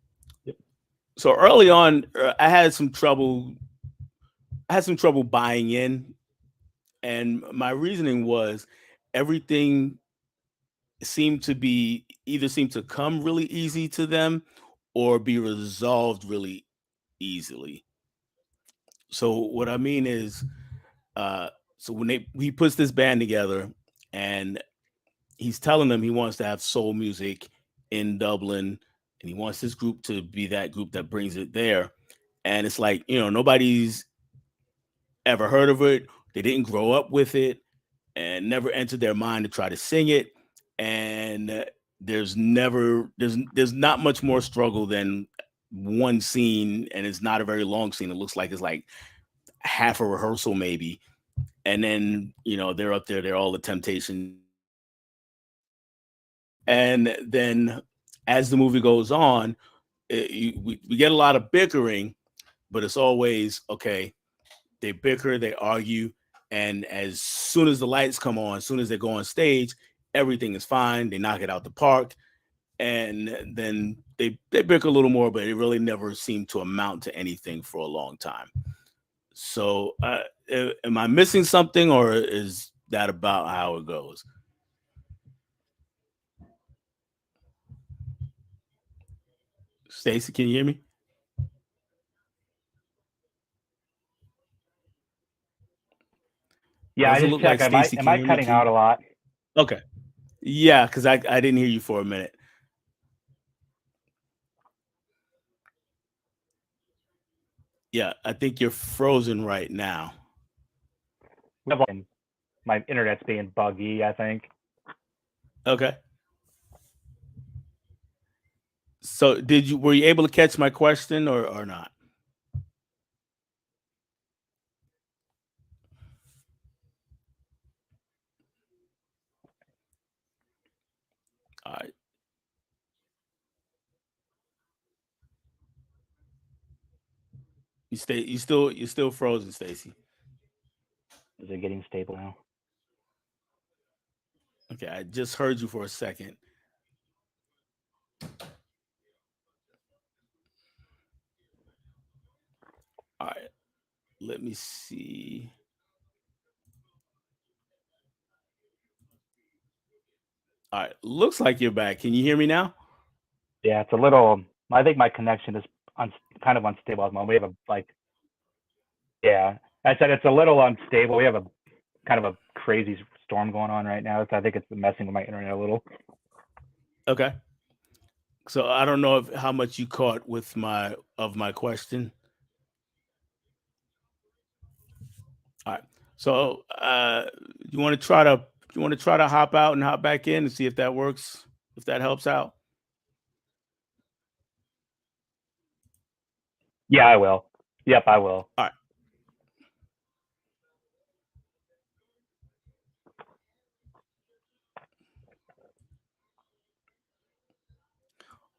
so early on, I had some trouble. I had some trouble buying in, and my reasoning was everything seemed to come really easy to them or be resolved really easily. So what I mean is, uh, so when he puts this band together and he's telling them he wants to have soul music in Dublin and he wants this group to be that group that brings it there. And it's like, nobody's ever heard of it. They didn't grow up with it and never entered their mind to try to sing it. And there's not much more struggle than one scene, and it's not a very long scene. It looks like it's like half a rehearsal maybe, and then they're up there, they're all the Temptations, and then as the movie goes on, we get a lot of bickering, but it's always okay. They bicker, they argue, and as soon as the lights come on, as soon as they go on stage, everything is fine. They knock it out the park, and then they bicker a little more, but it really never seemed to amount to anything for a long time. So, am I missing something, or is that about how it goes? Stacy, can you hear me? Yeah, I Doesn't just look like check. Stacy Am can I hear me. cutting out a lot? Okay. Yeah, because I didn't hear you for a minute. Yeah, I think you're frozen right now. My internet's being buggy, I think. Okay. So were you able to catch my question or not? All right. You're still frozen, Stacy. Is it getting stable now? Okay, I just heard you for a second. All right. Let me see. All right. Looks like you're back. Can you hear me now? Yeah, it's a little. I think my connection is kind of unstable at the moment. We have yeah. I said it's a little unstable. We have a kind of a crazy storm going on right now. So I think it's messing with my internet a little. Okay. So I don't know how much you caught with my question. All right. So you want to try to hop out and hop back in and see if that works, if that helps out. Yeah, I will. Yep, I will. All right.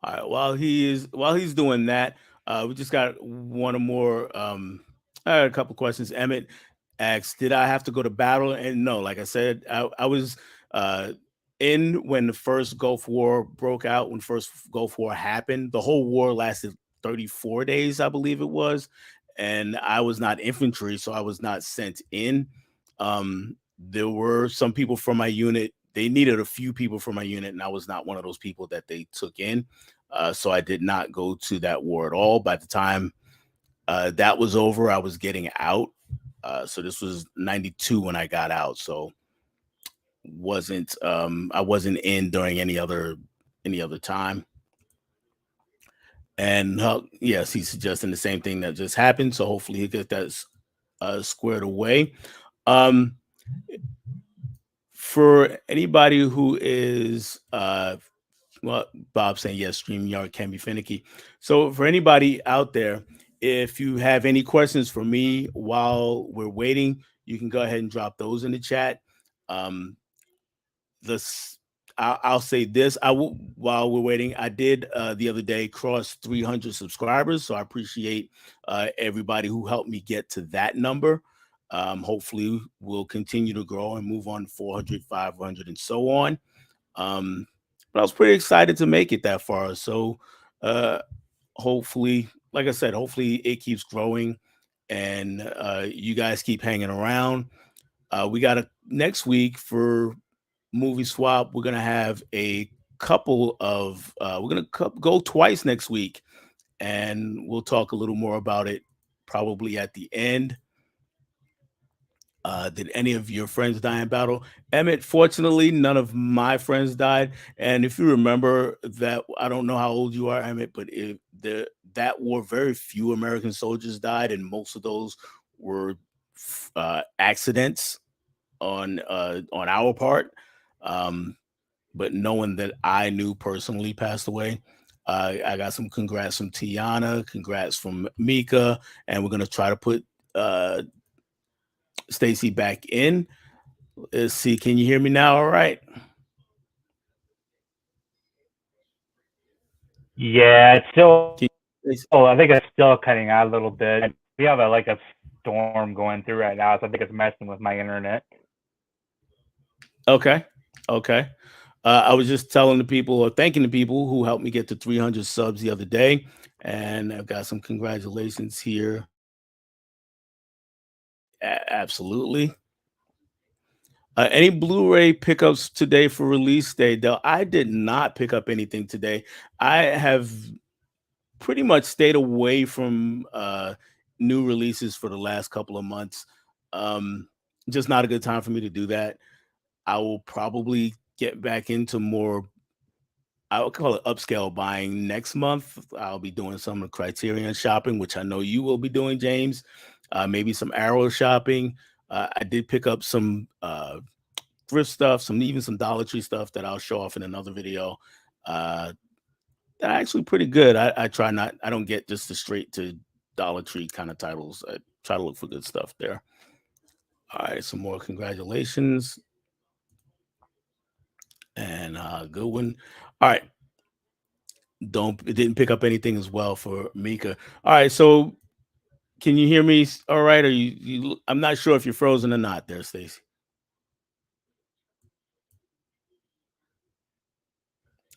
All right. While he's doing that, we just got one or more. I had a couple questions. Emmett asked, "Did I have to go to battle?" And no, like I said, I was uh, in when the first Gulf War broke out. When first Gulf War happened, the whole war lasted 34 days, I believe it was, and I was not infantry, so I was not sent in. There were some people from my unit they needed a few people for my unit, and I was not one of those people that they took in. So I did not go to that war at all. By the time that was over, I was getting out. So this was 92 when I got out. So wasn't I wasn't in during any other time. And yes, he's suggesting the same thing that just happened. So hopefully he gets that squared away. Um, for anybody who is well, Bob saying yes, StreamYard can be finicky. So for anybody out there, if you have any questions for me while we're waiting, you can go ahead and drop those in the chat. Um, this I'll say this. I will while we're waiting. I did the other day cross 300 subscribers, so I appreciate everybody who helped me get to that number. Hopefully, we'll continue to grow and move on 400, 500, and so on. Um, but I was pretty excited to make it that far. So uh, hopefully, like I said, hopefully it keeps growing and you guys keep hanging around. We got a next week for movie swap. We're gonna have a couple of we're gonna go twice next week, and we'll talk a little more about it probably at the end. Did any of your friends die in battle? Emmett, fortunately, none of my friends died. And if you remember that, I don't know how old you are, Emmett, but that war, very few American soldiers died, and most of those were accidents on our part. Um, but no one that I knew personally passed away. I got some congrats from Tiana, congrats from Mika, and we're gonna try to put uh, Stacy back in. Let's see, can you hear me now? All right. Yeah, it's still. Can you- I think it's still cutting out a little bit. We have a storm going through right now, so I think it's messing with my internet. Okay. Okay. I was just telling the people or thanking the people who helped me get to 300 subs the other day. And I've got some congratulations here. Absolutely. Any Blu-ray pickups today for release day? Though I did not pick up anything today. I have pretty much stayed away from new releases for the last couple of months. Um, just not a good time for me to do that. I will probably get back into more, I would call it upscale buying next month. I'll be doing some of the Criterion shopping, which I know you will be doing, James. Maybe some Arrow shopping. I did pick up some thrift stuff, some even some Dollar Tree stuff that I'll show off in another video. Uh, that are actually pretty good. I try not, I don't get just the straight to Dollar Tree kind of titles. I try to look for good stuff there. All right, some more congratulations and good one. All right, don't it didn't pick up anything as well for Mika. All right, so can you hear me? All right, are you? I'm not sure if you're frozen or not, there, Stacy.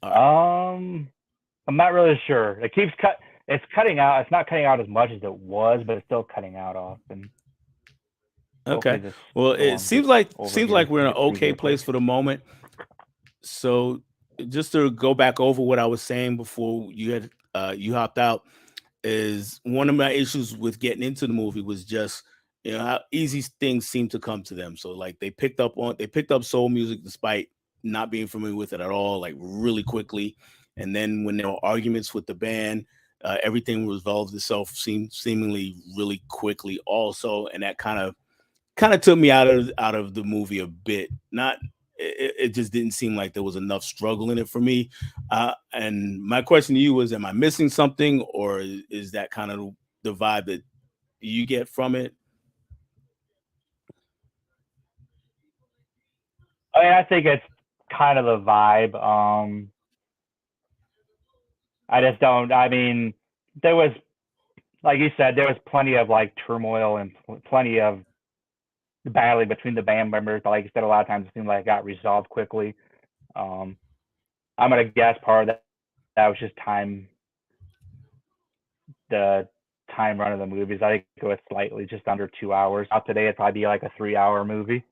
All right, Um, I'm not really sure. It keeps cut. It's cutting out. It's not cutting out as much as it was, but it's still cutting out often. Hopefully, okay. this Well, it storm gets over seems here like we're in and an gets through okay here quick. place for the moment. So just to go back over what I was saying before you hopped out, is one of my issues with getting into the movie was just how easy things seem to come to them. So like they picked up soul music despite not being familiar with it at all, like really quickly. And then when there were arguments with the band, everything resolved itself seemingly really quickly also, and that kind of took me out of the movie a bit. Not it just didn't seem like there was enough struggle in it for me. And my question to you was, am I missing something, or is that kind of the vibe that you get from it? I mean, I think it's kind of the vibe. I just don't. I mean, there was, like you said, there was plenty of turmoil and plenty of battling between the band members. But like you said, a lot of times it seemed like it got resolved quickly. Um, I'm gonna guess part of that was just time, the time run of the movies. I think it was slightly just under 2 hours. Out today, it'd probably be like a 3 hour movie.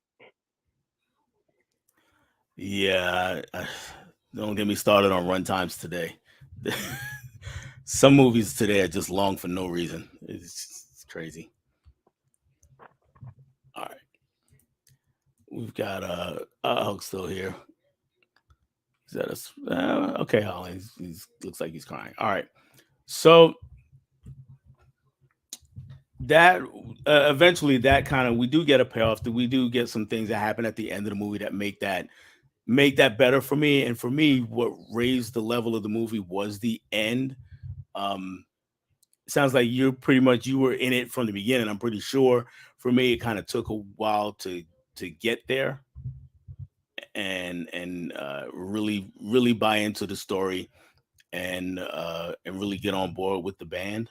Yeah, don't get me started on runtimes today. Some movies today are just long for no reason. It's crazy. All right, we've got Hulk still here. Is that us? Okay, Holly. He's looks like he's crying. All right, so that eventually that kind of we do get a payoff. We do get some things that happen at the end of the movie that make that better for me. And for me, what raised the level of the movie was the end. Um, Sounds like you're pretty much you were in it from the beginning. I'm pretty sure. For me, it kind of took a while to get there and really buy into the story and really get on board with the band.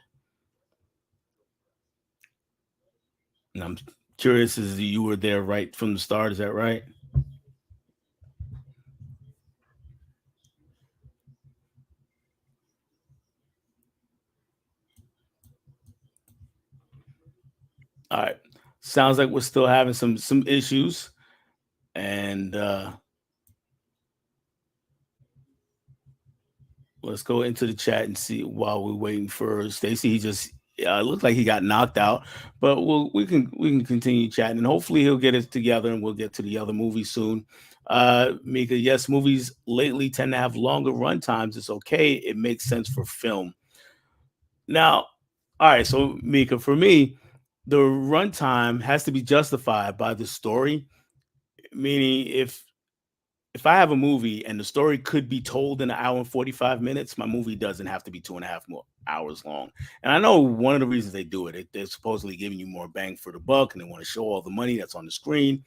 And I'm curious as you were there right from the start. Is that right? All right. Sounds like we're still having some issues, and let's go into the chat and see while we're waiting for Stacy. He just looked like he got knocked out, but we can continue chatting and hopefully he'll get it together and we'll get to the other movie soon. Mika, yes, movies lately tend to have longer run times. It's okay. It makes sense for film. Now, all right. So Mika, for me, the runtime has to be justified by the story. Meaning, if I have a movie and the story could be told in an hour and 45 minutes, my movie doesn't have to be 2.5 more hours long. And I know one of the reasons they do it, they're supposedly giving you more bang for the buck and they want to show all the money that's on the screen.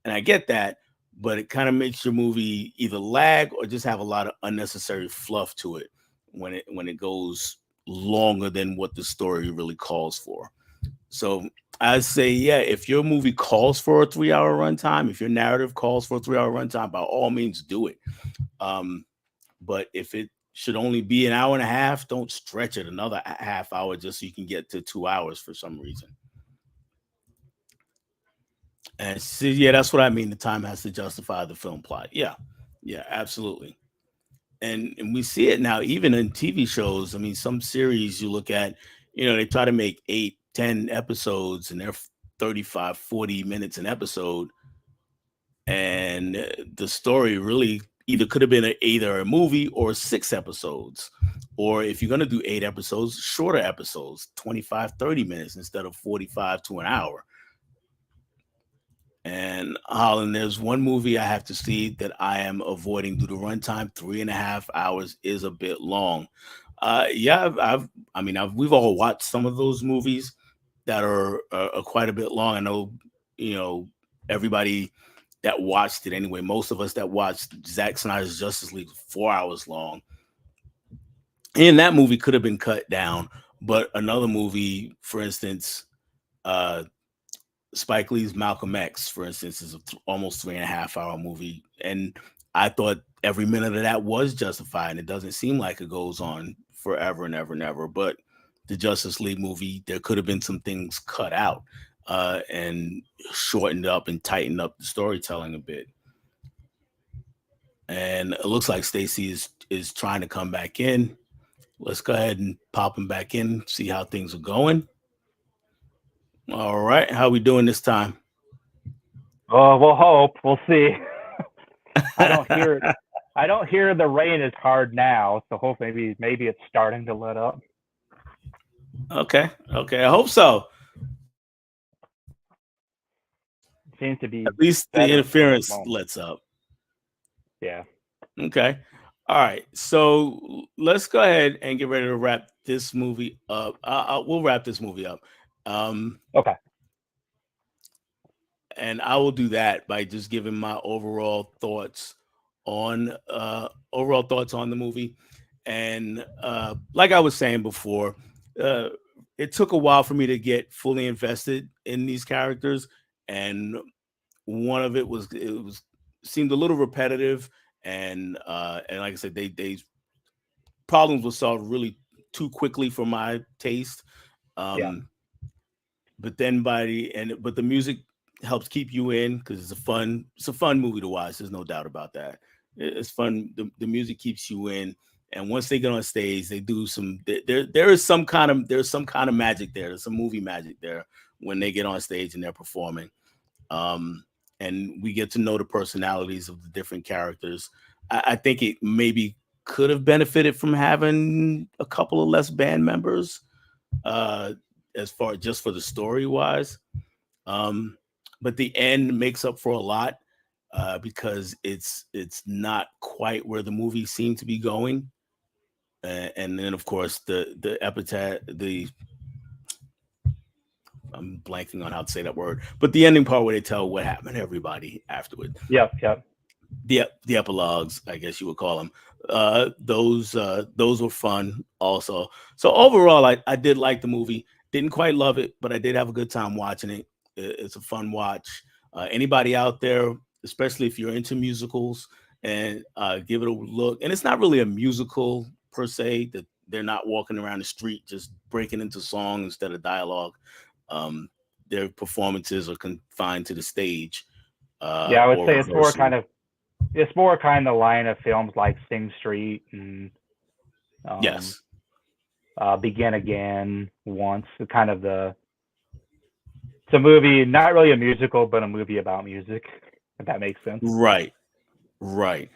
And I get that, but it kind of makes your movie either lag or just have a lot of unnecessary fluff to it when it goes longer than what the story really calls for. So I say, yeah, if your movie calls for a 3 hour runtime, if your narrative calls for a 3 hour runtime, by all means do it. Um, but if it should only be an hour and a half, don't stretch it another half hour just so you can get to 2 hours for some reason. And see, yeah, that's what I mean. The time has to justify the film plot. Yeah, yeah, absolutely. And we see it now, even in TV shows. I mean, some series you look at, they try to make 8, 10 episodes, and they're 35, 40 minutes an episode, and the story really either could have been either a movie or 6 episodes, or if you're going to do 8 episodes, shorter episodes, 25, 30 minutes instead of 45 to an hour. And Holland, there's one movie I have to see that I am avoiding due to runtime. 3.5 hours is a bit long. Yeah, I mean, we've all watched some of those movies that are quite a bit long. I know, you know, everybody that watched it anyway. Most of us that watched Zack Snyder's Justice League 4 hours long, and that movie could have been cut down. But another movie, for instance, uh, Spike Lee's Malcolm X, for instance, is almost 3.5 hour movie, and I thought every minute of that was justified. And it doesn't seem like it goes on forever and ever and ever. But the Justice League movie, there could have been some things cut out and shortened up and tightened up the storytelling a bit. And it looks like Stacy is trying to come back in. Let's go ahead and pop him back in, see how things are going. All right, how we doing this time? Oh, we'll hope. We'll see. I don't hear I don't hear the rain as hard now, so hopefully maybe it's starting to let up. Okay, okay, I hope so. It seems to be At least the better at the interference moment. lets up. Yeah. Okay. All right. So let's go ahead and get ready to wrap this movie up. We'll wrap this movie up. Um, Okay. and I will do that by just giving my overall thoughts on the movie. And like I was saying before, uh, it took a while for me to get fully invested in these characters, and one of it was seemed a little repetitive, and like I said, they problems were solved really too quickly for my taste. Yeah. Um, but then by the end, but the music helps keep you in because it's a fun movie to watch. There's no doubt about that. It's fun. The music keeps you in, and once they get on stage, they do some. There is some kind of magic there. There's some movie magic there when they get on stage and they're performing. Um, and we get to know the personalities of the different characters. I think it maybe could have benefited from having a couple of less band members, uh, as far just for the story wise. Um, but the end makes up for a lot because it's not quite where the movie seemed to be going. And then of course the epitaph the I'm blanking on how to say that word, but the ending part where they tell what happened to everybody afterward, Yep, yep. the epilogues, I guess you would call them. Those were fun also. So overall, I did like the movie. Didn't quite love it, but I did have a good time watching it. It's a fun watch. Anybody out there, especially if you're into musicals, and give it a look. And it's not really a musical per se. That they're not walking around the street just breaking into song instead of dialogue. Um, their performances are confined to the stage Yeah, I would or say it's more rehearsal. kind of it's more kind of the line of films like Sing Street and um, Yes. Begin Again, Once. Kind of the it's a movie, not really a musical, but a movie about music. If that makes sense. Right. Right.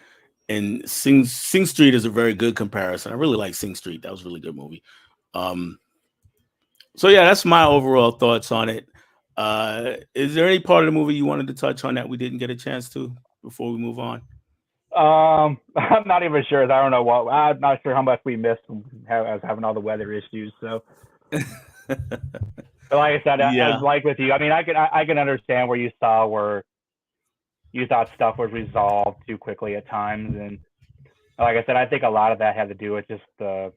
And Sing Street is a very good comparison. I really like Sing Street. That was a really good movie. Um, so yeah, that's my overall thoughts on it. Is there any part of the movie you wanted to touch on that we didn't get a chance to before we move on? I'm not even sure. I don't know what. I'm not sure how much we missed. I was having all the weather issues. So, but like I said, I Yeah. like with you. I mean, I can understand where you thought stuff was resolved too quickly at times, and like I said, I think a lot of that had to do with just the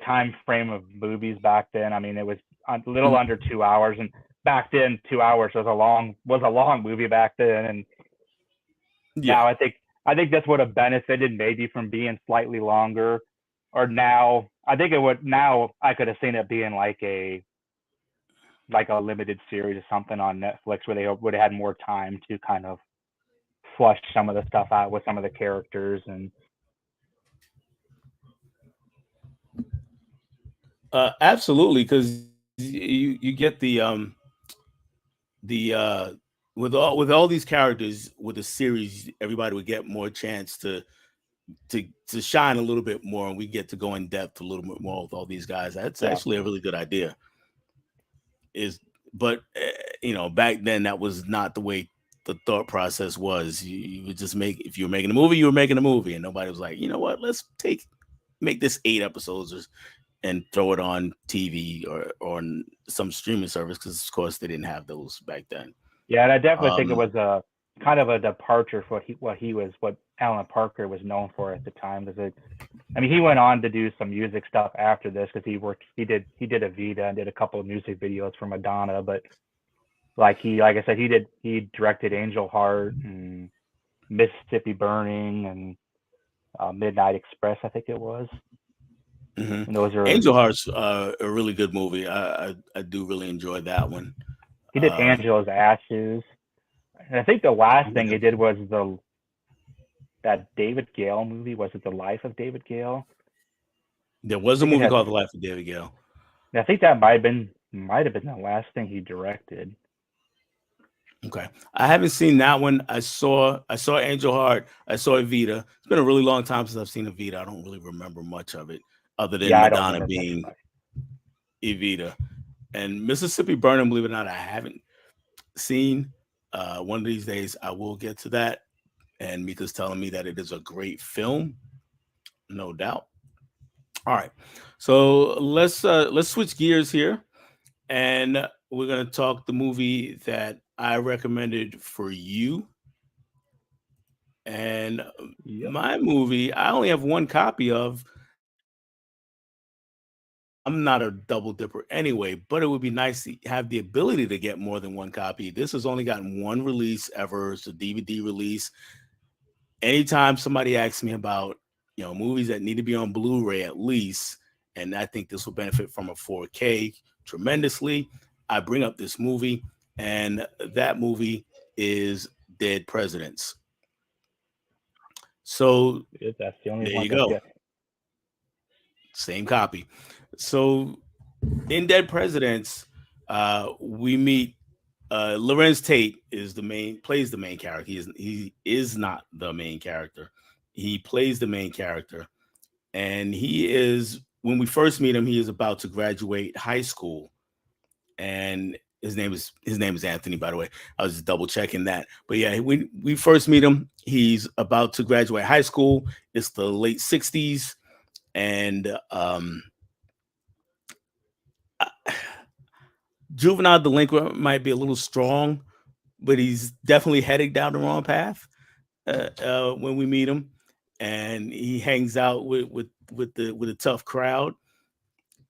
time frame of movies back then. I mean, it was a little Mhm. under 2 hours, and back then 2 hours was a long movie back then, and now Yeah. I think this would have benefited maybe from being slightly longer. Or now I think it would now I could have seen it being like a limited series or something on Netflix where they would have had more time to kind of flush some of the stuff out with some of the characters and Absolutely, because you get the with all these characters with a series, everybody would get more chance to shine a little bit more, and we get to go in depth a little bit more with all these guys. That's yeah. actually a really good idea. Is but back then that was not the way the thought process was. You would just make if you were making a movie, you were making a movie, and nobody was like, you know what, let's make this 8 episodes and throw it on TV or on some streaming service because of course they didn't have those back then. Yeah, and I definitely think it Um, was a kind of a departure for what Alan Parker was known for at the time. Because I mean, he went on to do some music stuff after this because he did Evita and did a couple of music videos for Madonna. But like I said, he directed Angel Heart and Mississippi Burning and Midnight Express, I think it was. mhm. And those are Angel Heart's a really good movie. I do really enjoy that one. he did Um, Angela's Ashes. And I think the last thing he yeah. did was the that David Gale movie. Was it The Life of David Gale? There was I a think it movie had. called The Life of David Gale. I think that might have been the last thing he directed. Okay, I haven't seen that one. I saw Angel Heart. I saw Evita. It's been a really long time since I've seen Evita. I don't really remember much of it, other than Yeah, I don't Madonna remember much being about it. Evita and Mississippi Burning. Believe it or not, I haven't seen. One of these days, I will get to that. And Mika's telling me that it is a great film, no doubt. All right, so let's switch gears here, and we're gonna talk the movie that I recommended for you. And Yep. my movie, I only have one copy of. I'm not a double dipper anyway, but it would be nice to have the ability to get more than one copy. This has only gotten one release ever. It's a DVD release. Anytime somebody asks me about movies that need to be on Blu-ray at least, and I think this will benefit from a 4K tremendously, I bring up this movie. and that movie is Dead Presidents. So That's the only there one you that go, get. same copy. So in Dead Presidents, we meet Lorenz Tate is the main plays the main character. He is not the main character. He plays the main character, and he is when we first meet him, he is about to graduate high school, and his name is Anthony. By the way, I was just double checking that. But yeah, when we first meet him, he's about to graduate high school. It's the late '60s, and juvenile delinquent might be a little strong, but he's definitely heading down the wrong path when we meet him, and he hangs out with a tough crowd,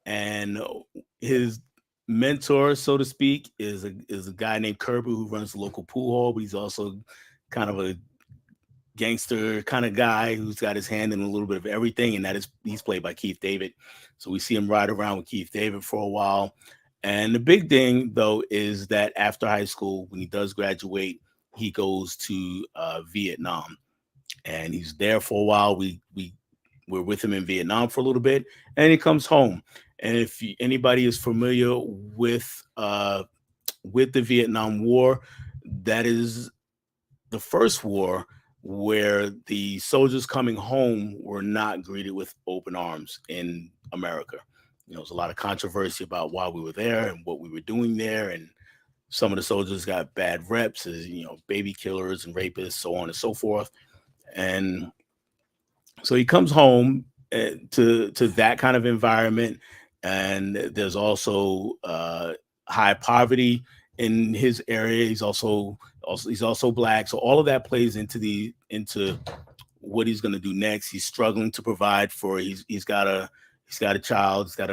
and his mentor, so to speak, is a guy named Kirby who runs the local pool hall, but he's also kind of a gangster kind of guy who's got his hand in a little bit of everything, and that is he's played by Keith David. So we see him ride around with Keith David for a while. And the big thing though is that after high school, when he does graduate, he goes to Vietnam, and he's there for a while. We're with him in Vietnam for a little bit, and he comes home. And if anybody is familiar with the Vietnam War, that is the first war where the soldiers coming home were not greeted with open arms in America. There's a lot of controversy about why we were there and what we were doing there, and some of the soldiers got bad reps as baby killers and rapists, so on and so forth. And so he comes home to that kind of environment, and there's also high poverty in his area. He's also black, so all of that plays into what he's going to do next. He's struggling to provide for. He's got a child. He's got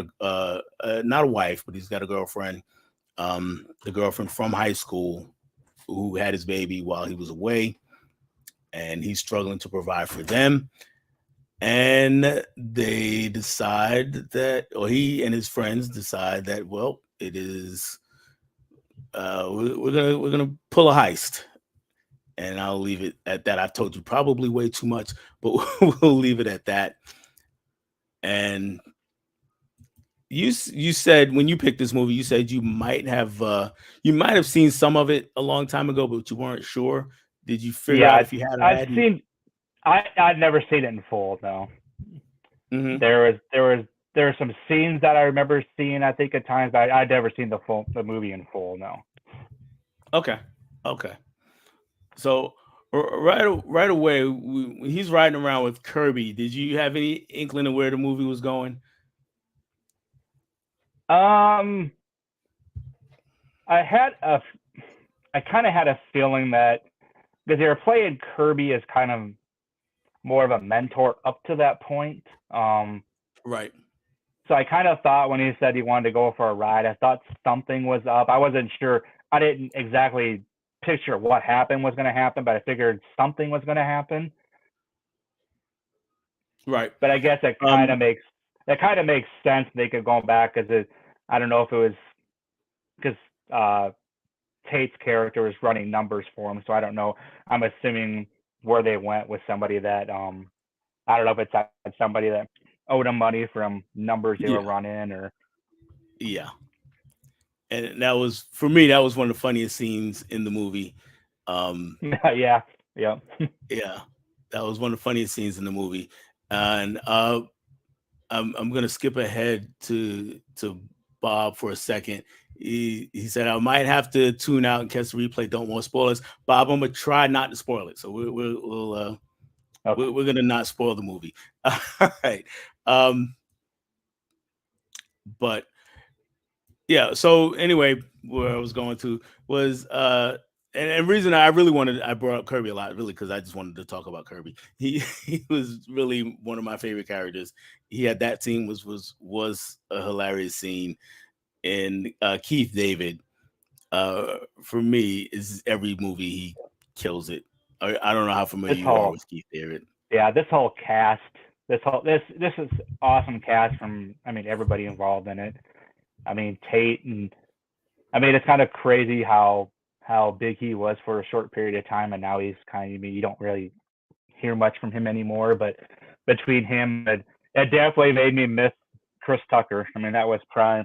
not a wife, but he's got a girlfriend. The girlfriend from high school who had his baby while he was away, and he's struggling to provide for them. And they decide that, or he and his friends decide that, well, it is we're gonna pull a heist, and I'll leave it at that. I've told you probably way too much, but we'll leave it at that. And you said when you picked this movie, you said you might have seen some of it a long time ago, but you weren't sure. Did you figure Yeah, out I've, if you had or I've hadn't? seen. I'd never seen it in full. No, Hmm. there were some scenes that I remember seeing. I think at times, but I'd never seen the movie in full. No. Okay, okay. So right away, when he's riding around with Kirby, did you have any inkling of where the movie was going? Um, I had a, I kind of had a feeling that because they were playing Kirby as kind of more of a mentor up to that point. Right. So I kind of thought when he said he wanted to go for a ride, I thought something was up. I wasn't sure. I didn't exactly picture what happened was going to happen, but I figured something was going to happen. Right. But I guess Um. it kind of makes sense. They could go back because I don't know if it was because Tate's character was running numbers for him, so I don't know. I'm assuming where they went with somebody that I don't know if it's somebody that owed him money from numbers they were Yeah. running or Yeah. And that was for me. That was one of the funniest scenes in the movie. Um. yeah, yeah. Yeah. That was one of the funniest scenes in the movie. And I'm gonna skip ahead to Bob for a second. He said I might have to tune out and catch the replay. Don't want spoilers, Bob. I'm gonna try not to spoil it. So Okay. we're gonna not spoil the movie. All right. Um, but yeah. So anyway, where I was going to was and reason I really wanted I brought up Kirby a lot really because I just wanted to talk about Kirby. He he was really one of my favorite characters. He had that scene was a hilarious scene, and Keith David for me is every movie he kills it. I don't know how familiar This you are whole with Keith David. this whole cast, this is awesome cast from I mean everybody involved in it. I mean Tate and I mean, it's kind of crazy how big he was for a short period of time, and now he's kind of, I mean, you don't really hear much from him anymore. But between him, it definitely made me miss Chris Tucker. I mean, that was prime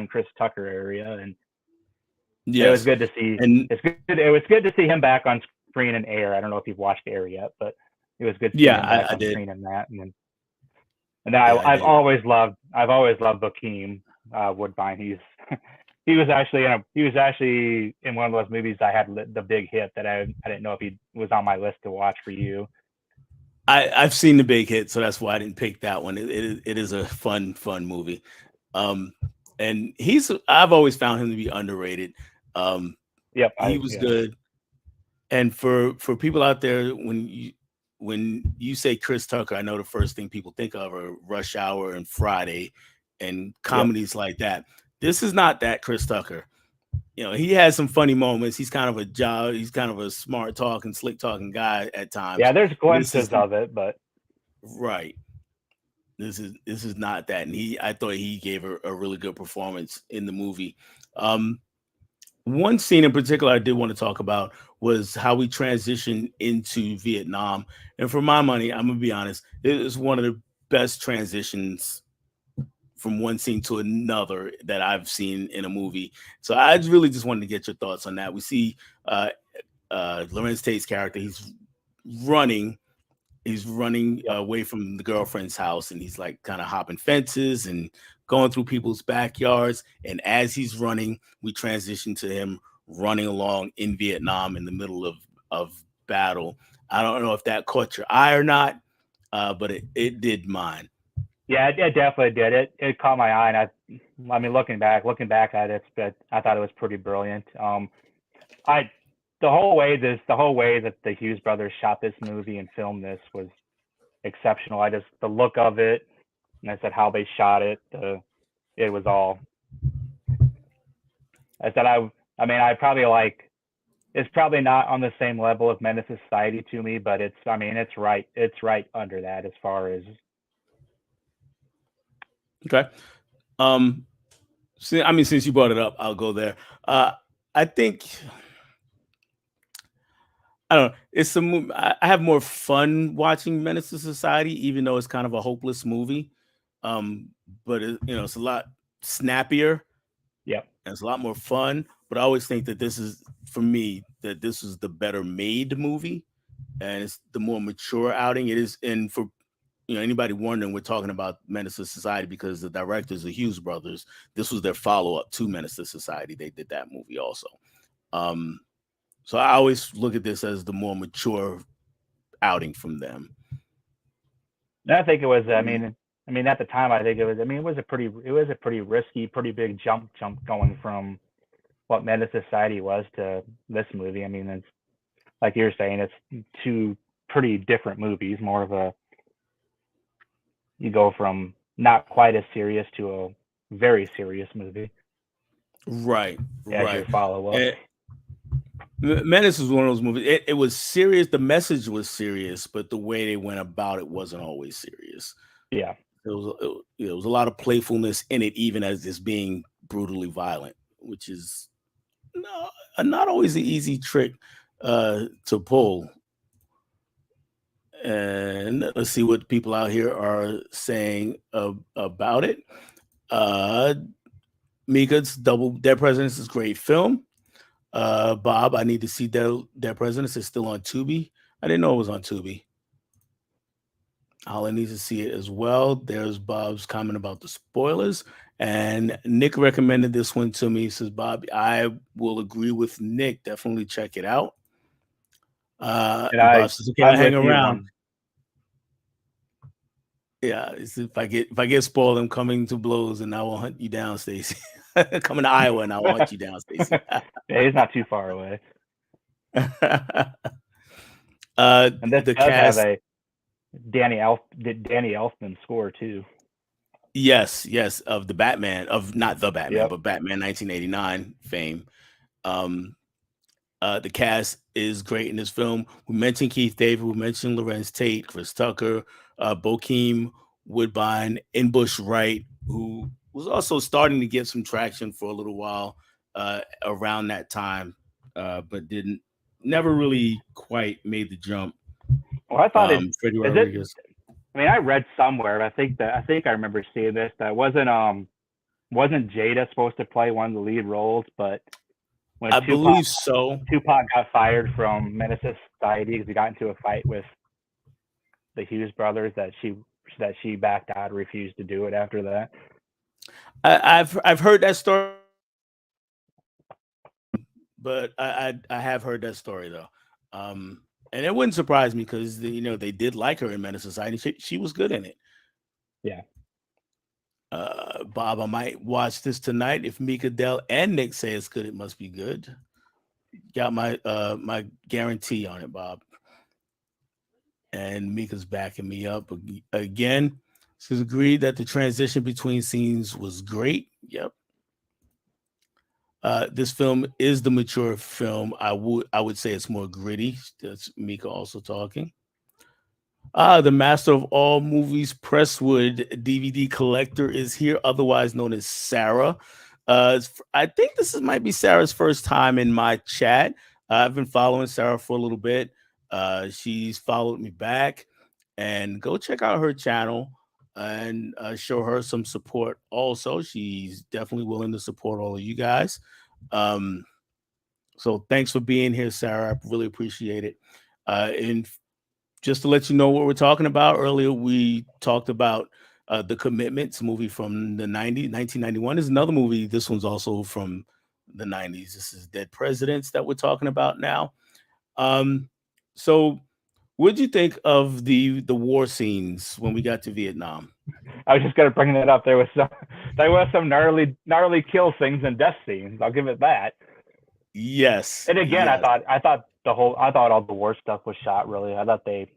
Chris Tucker area, and it was Yes, good to see. and It's good. It was good to see him back on screen and Air. I don't know if you've watched Air yet, but it was good seeing yeah, him back I on did. screen in that. And Yeah, I I've did. always loved Bokeem Woodbine. He was actually in one of those movies I had the big hit that I didn't know if he was on my list to watch for you. I've seen the big hit, so that's why I didn't pick that one. It is a fun movie, um, and I've always found him to be underrated. Um, Yep, he was yeah. good, and for people out there, when you say Chris Tucker, I know the first thing people think of are Rush Hour and Friday, and Yep. comedies like that. This is not that Chris Tucker. He has some funny moments. He's kind of a smart talking, slick talking guy at times. Yeah, there's This glimpses is of it, but right. This is not that, and I thought he gave a really good performance in the movie. Um, One scene in particular I did want to talk about was how we transitioned into Vietnam, and for my money, I'm gonna be honest, it was one of the best transitions from one scene to another that I've seen in a movie. So I really just wanted to get your thoughts on that. We see uh, Lorenz Tate's character; running he's running yep. away from the girlfriend's house, and he's like kind of hopping fences and going through people's backyards. And as he's running, we transition to him running along in Vietnam in the middle of battle. I don't know if that caught your eye or not, but it did mine. Yeah, it definitely did. It caught my eye, and I mean, looking back at it, but I thought it was pretty brilliant. I the whole way that the Hughes brothers shot this movie and filmed this was exceptional. The look of it, and I said how they shot it. It was all. I said I mean, I probably like. It's probably not on the same level of Menace to Society to me, but I mean, it's right under that as far as. Okay. Um, since you brought it up, I'll go there. I think I don't know. It's a movie. I have more fun watching Menace to Society, even though it's kind of a hopeless movie. Um, but it's a lot snappier Yep. and it's a lot more fun. But I always think that for me, that this is the better made movie and it's the more mature outing. It is, and for anybody wondering, we're talking about Menace to Society because the directors, the Hughes brothers, this was their follow up to Menace to Society. They did that movie also. Um, so I always look at this as the more mature outing from them. And I think it was. I Mm. mean, at the time, I think it was. I mean, it was a pretty risky, pretty big jump going from what Menace Society was to this movie. I mean, it's like you're saying, it's two pretty different movies. More of a you go from not quite as serious to a very serious movie Right, as your right. follow up. And Menace was one of those movies. It was serious. The message was serious, but the way they went about it wasn't always serious. Yeah. There was a lot of playfulness in it, even as it's being brutally violent, which is not always an easy trick to pull. And let's see what people out here are saying about it. Uh, Mika's Double Dead Presidents is a great film. Bob, I need to see Dead Presidents. It's still on Tubi. I didn't know it was on Tubi. Holland needs to see it as well. There's Bob's comment about the spoilers. And Nick recommended this one to me. He says, Bob, I will agree with Nick. Definitely check it out. And And Bob says, okay, I'll I'm hang with you around. on. Yeah, if I get spoiled, I'm coming to blows and I will hunt you down, Stacy. Coming to Iowa and I will hunt you down, Stacy. Yeah, he's not too far away. And this The does have cast, a Danny Elfman score too. yes, of the Batman, of not the Batman, Yep. but Batman 1989 fame. Um, the cast is great in this film. We mentioned Keith David, we mentioned Lorenz Tate, Chris Tucker, Bokeem Woodbine, Inbush Wright, who was also starting to get some traction for a little while around that time, but didn't never really quite made the jump. Well, I thought it Freddie is it. Rodriguez. I mean, I read somewhere. I think I remember seeing this. That wasn't Jada supposed to play one of the lead roles, but when I believe so. Tupac got fired from Menace to Society because he got into a fight with the Hughes brothers, that she backed out, refused to do it after that. I've heard that story, but I have heard that story though. And it wouldn't surprise me because they did like her in Menace Society. She was good in it. Yeah. Bob, I might watch this tonight. If Mika, Dell, and Nick say it's good, it must be good. Got my guarantee on it, Bob. And Mika's backing me up again. She's agreed that the transition between scenes was great. Yep. This film is the mature film. I would say it's more gritty. That's Mika also talking. The master of all movies, Presswood DVD collector, is here, otherwise known as Sarah. I think might be Sarah's first time in my chat. I've been following Sarah for a little bit. She's followed me back, and go check out her channel and show her some support. Also, she's definitely willing to support all of you guys. Um, so thanks for being here, Sarah. I really appreciate it. And just to let you know what we're talking about, earlier we talked about The Commitments, movie from the 90s. 1991 is another movie. This one's also from the 90s. This is Dead Presidents that we're talking about now. So what did you think of the war scenes when we got to Vietnam? I was just gonna bring that up. There was some gnarly kill scenes and death scenes. I'll give it that. Yes. And again, Yes. I thought all the war stuff was shot really. I thought they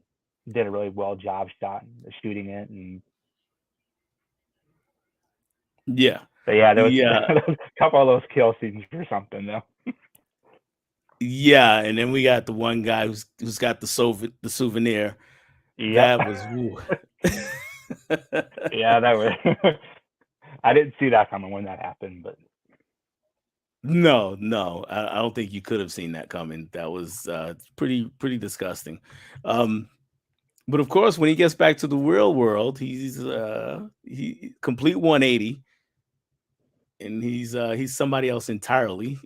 did a really well job shooting it, and Yeah. but yeah, there was Yeah. a couple of those kill scenes or something though. Yeah. And then we got the one guy who's got the souvenir. Yep. That was woo. Yeah, that was. I didn't see that coming when that happened, but No, I don't think you could have seen that coming. That was pretty disgusting. But of course, when he gets back to the real world, he complete 180, and he's somebody else entirely.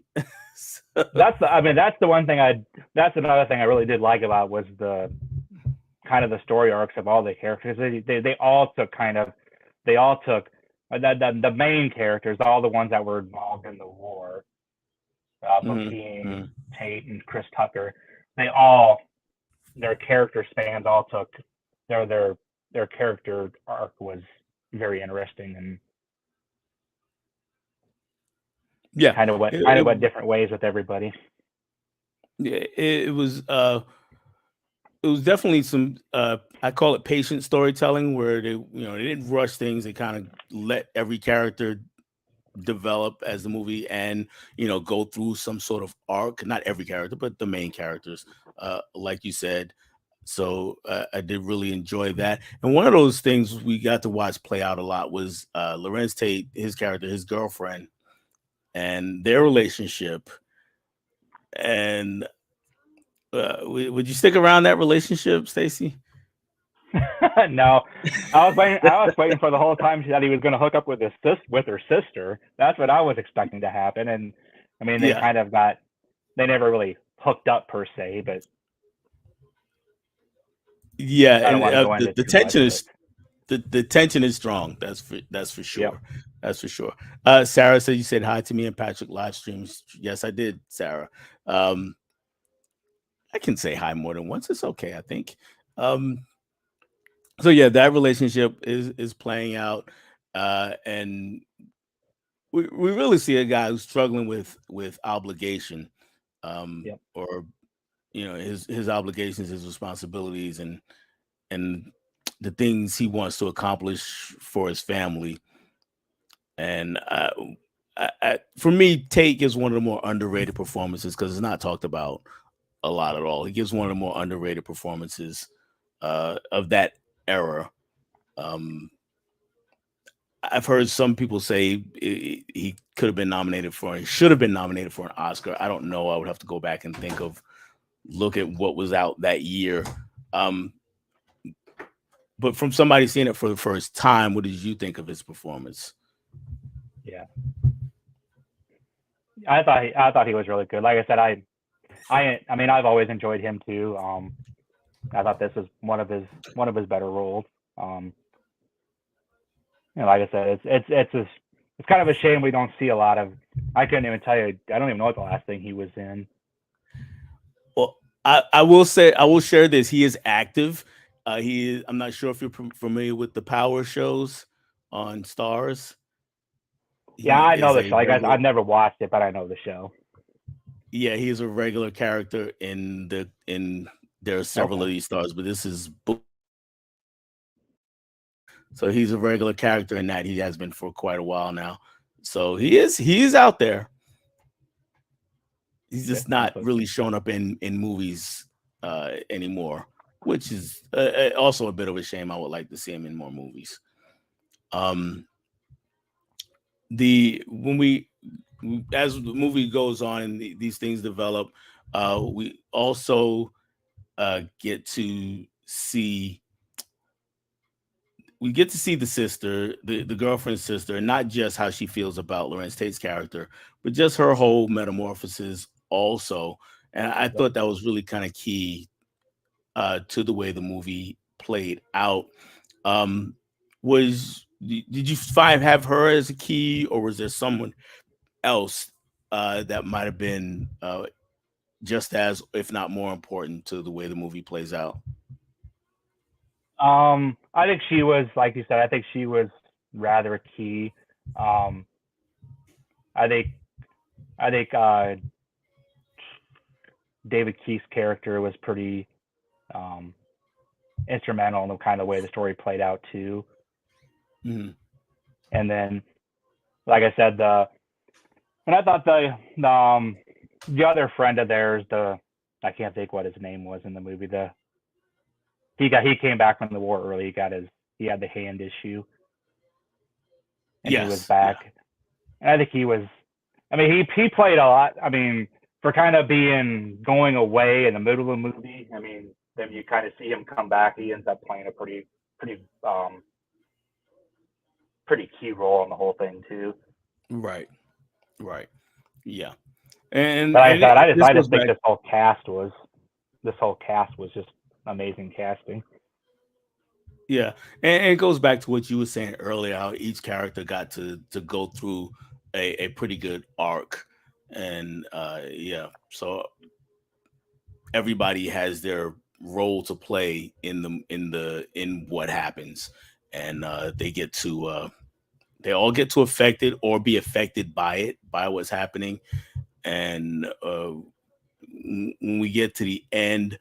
So- that's the one thing that's another thing I really did like about was the kind of the story arcs of all the characters. They all took the main characters, all the ones that were involved in the war, Mhm, Bokeem, mhm. Tate, and Chris Tucker. They all their character spans all took their character arc was very interesting and Yeah, kind of went different ways with everybody. it was it was definitely some I call it patient storytelling, where they didn't rush things. They kind of let every character develop as the movie, and go through some sort of arc. Not every character, but the main characters, like you said. So I did really enjoy that. And one of those things we got to watch play out a lot was Lorenz Tate, his character, his girlfriend, and their relationship. And would you stick around that relationship, Stacy? No, I was waiting for the whole time that he was going to hook up with with her sister. That's what I was expecting to happen. And I mean, Yeah, they never really hooked up per se, but yeah, I don't and want to go into the too much. tension But is the tension is strong. That's for yep. sure. That's for sure. Sarah said you said hi to me and Patrick live streams. Yes, I did, Sarah. Um, I can say hi more than once. It's okay, I think. Um, so yeah, that relationship is playing out, and we really see a guy who's struggling with obligation, Yep. or his obligations, his responsibilities, and the things he wants to accomplish for his family. And for me, Take is one of the more underrated performances because it's not talked about a lot at all. He gives one of the more underrated performances of that era. Um, I've heard some people say he could have been nominated for, he should have been nominated for an Oscar. I don't know. I would have to go back and look at what was out that year. Um, but from somebody seeing it for the first time, what did you think of his performance? Yeah, I thought he was really good. Like I said, I mean, I've always enjoyed him too. I thought this was one of his better roles. Um, like I said, it's kind of a shame we don't see a lot of. I couldn't even tell you. I don't even know what the last thing he was in. Well, I will say, I will share this. He is active. I'm not sure if you're familiar with the Power shows on Stars. Yeah, He I know is the a show. Like regular. I've never watched it, but I know the show. Yeah, he is a regular character in there are several Okay. of these stars, but this is so he's a regular character in that. He has been for quite a while now. So he is out there. He's Yeah, just not awesome. really showing up in movies anymore, which is also a bit of a shame. I would like to see him in more movies. Um, the when we as the movie goes on and these things develop, we also get to see the sister, the girlfriend's sister, and not just how she feels about Lorenz Tate's character, but just her whole metamorphosis also. And I Yep. thought that was really kind of key to the way the movie played out. Um, did you have her as a key, or was there someone else that might have been just as, if not more important, to the way the movie plays out? I think she was, like you said, I think she was rather key. Um, I think I think David Keith's character was pretty um, instrumental in the kind of way the story played out too. Mhm. And then, like I said, and I thought the other friend of theirs, I can't think what his name was in the movie. He came back from the war early. He had the hand issue, and he was Yes, yeah. back. And I think he was. I mean, he played a lot. I mean, for kind of being going away in the middle of the movie. I mean, then you kind of see him come back. He ends up playing a pretty um pretty key role in the whole thing too. Right, right, yeah. and But like I and said, it, this I goes just think back. this whole cast was just amazing casting. Yeah, and it goes back to what you were saying earlier, how each character got to go through a pretty good arc. And yeah, so everybody has their role to play in what happens. And they all get to affect it or be affected by it, by what's happening. And when we get to the end,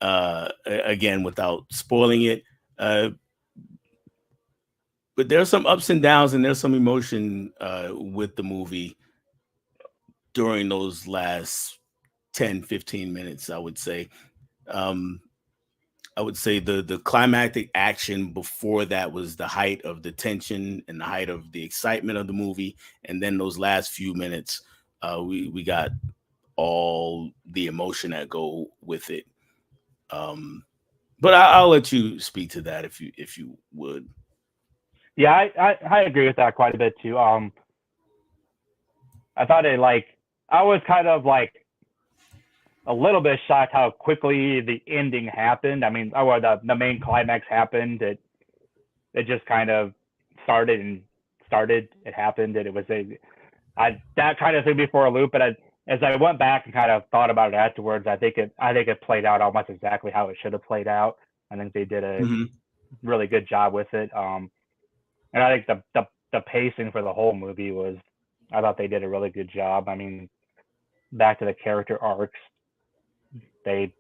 again, without spoiling it, uh but there's some ups and downs, and there's some emotion with the movie during those last 10-15 minutes, I would say. um I would say the climactic action before that was the height of the tension and the height of the excitement of the movie. And then those last few minutes, we got all the emotion that go with it. um but I'll let you speak to that if you would. Yeah, I agree with that quite a bit too. I thought I was kind of like a little bit shocked how quickly the ending happened. I mean, the main climax happened. It just kind of started and started. It happened, and it was that kind of threw me for a loop. But as I went back and kind of thought about it afterwards, I think it played out almost exactly how it should have played out. I think they did a Hmm. really good job with it. And I think the pacing for the whole movie was, I thought they did a really good job. I mean, back to the character arcs, they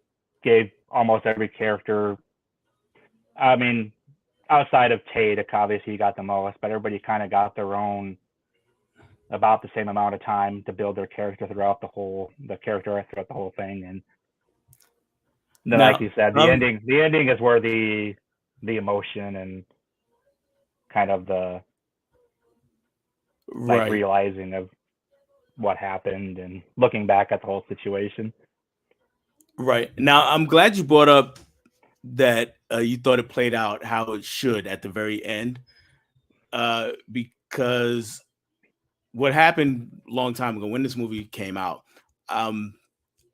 gave almost every character. I mean, outside of Tate, obviously he got the most, but everybody kind of got their own about the same amount of time to build their character throughout the character arc throughout the whole thing. And then, like Now, you said, the ending is where the emotion and kind of like Right, realizing of what happened and looking back at the whole situation. right. Now, I'm glad you brought up that you thought it played out how it should at the very end, because what happened a long time ago when this movie came out, um,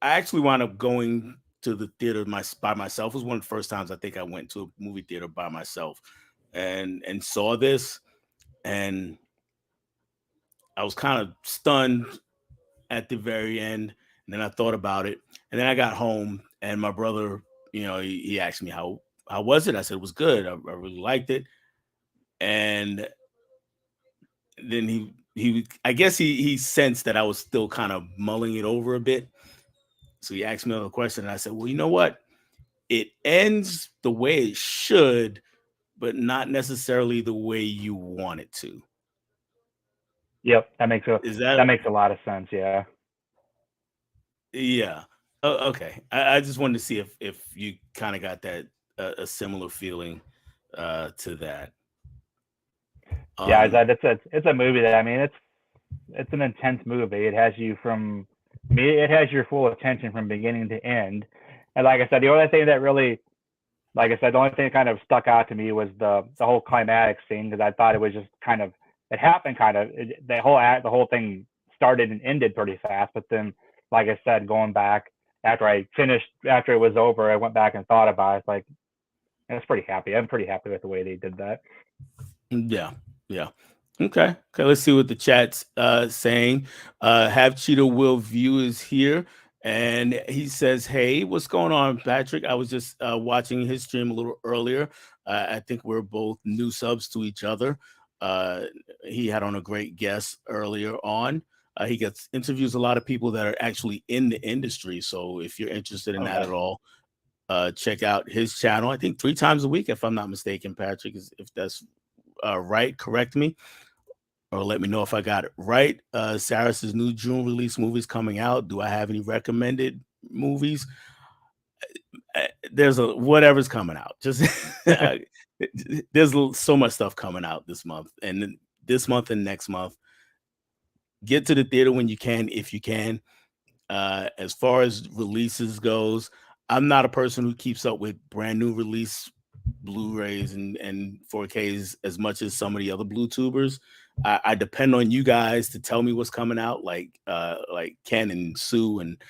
I actually wound up going to the theater by myself. It was one of the first times I think I went to a movie theater by myself, and saw this, and I was kind of stunned at the very end. And then I thought about it, and then I got home, and my brother, he asked me how was it. I said it was good. I really liked it, and then I guess he sensed that I was still kind of mulling it over a bit. So he asked me another question, and I said, well, you know what? It ends the way it should, but not necessarily the way you want it to. Yep, Is that that makes a lot of sense. Yeah. Yeah. Oh, okay. I just wanted to see if you kind of got that a similar feeling to that. Yeah, Um it's a movie that, I mean, it's an intense movie. It has you from me. It has your full attention from beginning to end. And like I said, the only thing that really, like I said, the only thing that kind of stuck out to me was the whole climatic scene, because I thought it was just kind of, it happened kind of, the whole thing started and ended pretty fast. But then, like I said, going back after it was over, I went back and thought about it. It's like, I was pretty happy. I'm pretty happy with the way they did that. yeah. Yeah. Okay. Okay, let's see what the chat's saying. Have Cheetah Will View is here, and he says, "Hey, what's going on, Patrick? I was just watching his stream a little earlier. I think we're both new subs to each other. Uh, he had on a great guest earlier on. He gets interviews a lot of people that are actually in the industry. So if you're interested in Oh, that at nice. all, check out his channel. I think 3 times a week, if I'm not mistaken, Patrick. If that's right, correct me or let me know if I got it right. Saris's new June release movies coming out. Do I have any recommended movies? There's whatever's coming out. Just there's so much stuff coming out this month, and then this month and next month. Get to the theater when you can, if you can. As far as releases goes, I'm not a person who keeps up with brand new release Blu-rays and 4Ks as much as some of the other Blue tubers. I depend on you guys to tell me what's coming out, like Ken and Sue, and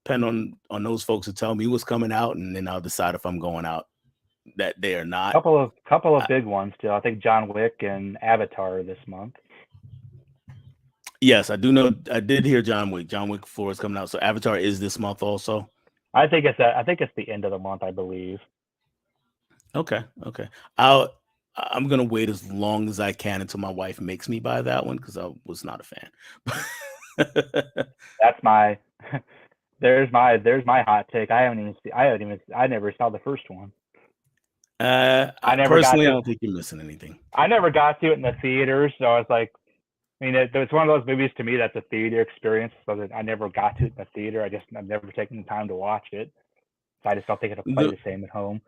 depend on those folks to tell me what's coming out, and then I'll decide if I'm going out that day or not. Couple of Uh, big ones still. I think John Wick and Avatar this month. yes, I do know. I did hear John Wick. John Wick 4 is coming out, so Avatar is this month also. I think it's the end of the month, I believe. Okay, okay. I'm gonna wait as long as I can until my wife makes me buy that one because I was not a fan. That's my there's my hot take. I never saw the first one. I never got Personally, I to don't think you're missing anything. I never got to it in the theater, so I was like, I mean, it's one of those movies to me that's a theater experience. So that I never got to it in the theater. I've never taken the time to watch it. So I just don't think it'll play The, the same at home.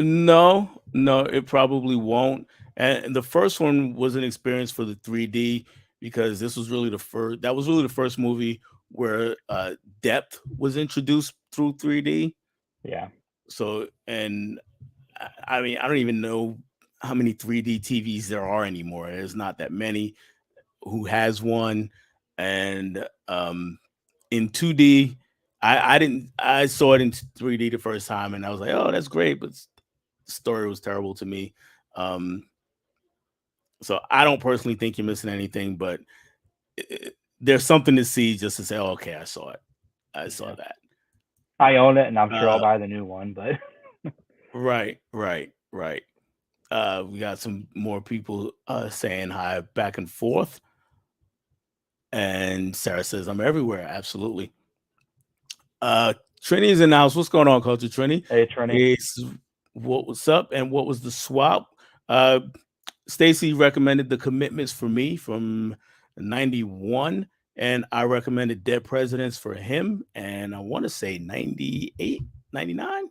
no, no, it probably won't. And the first one was an experience for the 3D because this was really the first. That was really the first movie where depth was introduced through 3D. Yeah. So, and I mean, I don't even know how many 3D TVs there are anymore. There's not that many. Who has one, and in 2D, I didn't. I saw it in 3D the first time, and I was like, oh, that's great, but the story was terrible to me. Um, so I don't personally think you're missing anything, but there's something to see just to say, oh, okay, I saw it. I saw Yeah. that. I own it, and I'm sure I'll Uh, buy the new one. But right, right, right. We got some more people saying hi back and forth. And Sarah says, I'm everywhere. Absolutely. Trini's in the house. What's going on, Culture Trini? hey, Trini. It's what's up and what was the swap? Uh Stacy recommended the commitments for me from 91, and I recommended Dead Presidents for him, and I want to say 98, 99,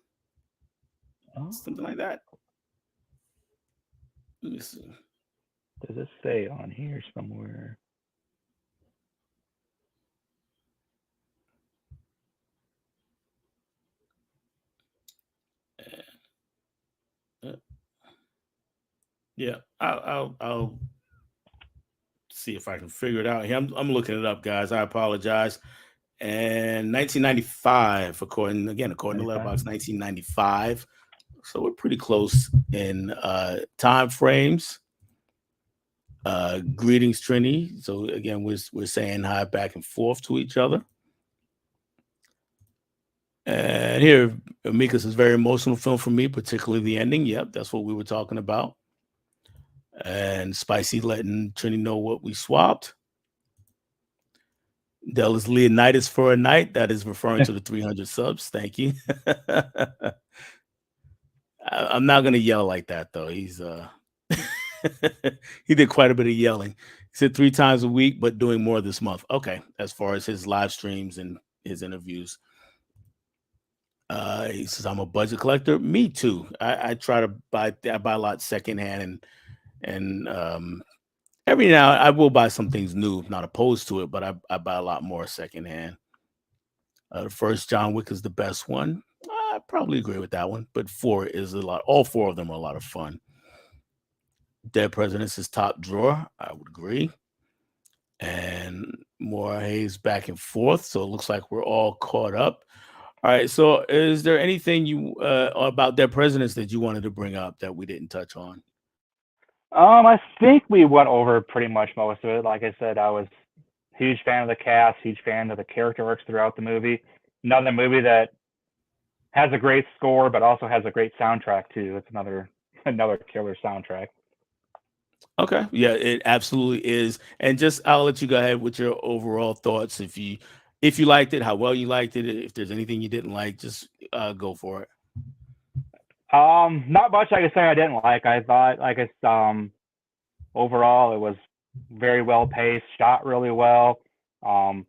Oh, something like that. Let me see. Does it say on here somewhere? Uh, yeah, I'll see if I can figure it out here. I'm looking it up, guys. I apologize. And 1995, according to 95. Letterboxd, 1995. So we're pretty close in time frames. Greetings, Trini. So again, we're saying hi back and forth to each other. And here, Amicus is a very emotional film for me, particularly the ending. Yep, that's what we were talking about. And Spicy letting Trini know what we swapped. Dell is Leonidas for a night. That is referring to the 300 subs. Thank you. I'm not gonna yell like that though. He's he did quite a bit of yelling. He said 3 times a week, but doing more this month. Okay, as far as his live streams and his interviews. He says I'm a budget collector. Me too. I try to buy. I buy a lot secondhand, and every now I will buy some things new. Not opposed to it, but I buy a lot more secondhand. The first John Wick is the best one. I probably agree with that one, but 4 is a lot. All 4 of them are a lot of fun. Dead Presidents is top drawer. I would agree. And more Hayes back and forth. So it looks like we're all caught up. All right. So is there anything you about Dead Presidents that you wanted to bring up that we didn't touch on? I think we went over pretty much most of it. Like I said, I was huge fan of the cast, huge fan of the character arcs throughout the movie. Another movie that has a great score, but also has a great soundtrack too. It's another killer soundtrack. Okay. Yeah, it absolutely is. And just I'll let you go ahead with your overall thoughts. If you liked it, how well you liked it, if there's anything you didn't like, just go for it. Not much I could say I didn't like. I thought, like it's overall it was very well paced, shot really well. Um,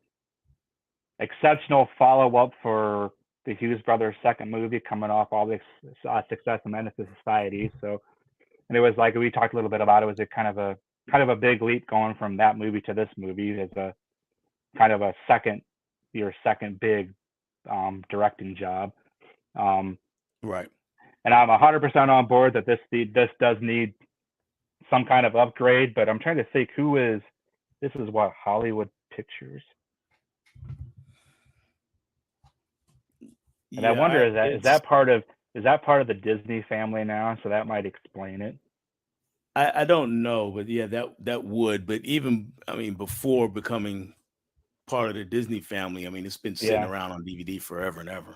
Exceptional follow up for the Hughes brothers' second movie, coming off all the success of Menace to Society. So, and it was like we talked a little bit about it. Was a kind of a big leap going from that movie to this movie as a kind of a your second big directing job. Um, Right. and I'm 100% on board that this does need some kind of upgrade. But I'm trying to think who is this is what Hollywood Pictures. And I wonder Yeah, is that part of the Disney family now? So that might explain it. I don't know, but yeah, that would. But even I mean, before becoming part of the Disney family, I mean, it's been sitting Yeah. around on DVD forever and ever.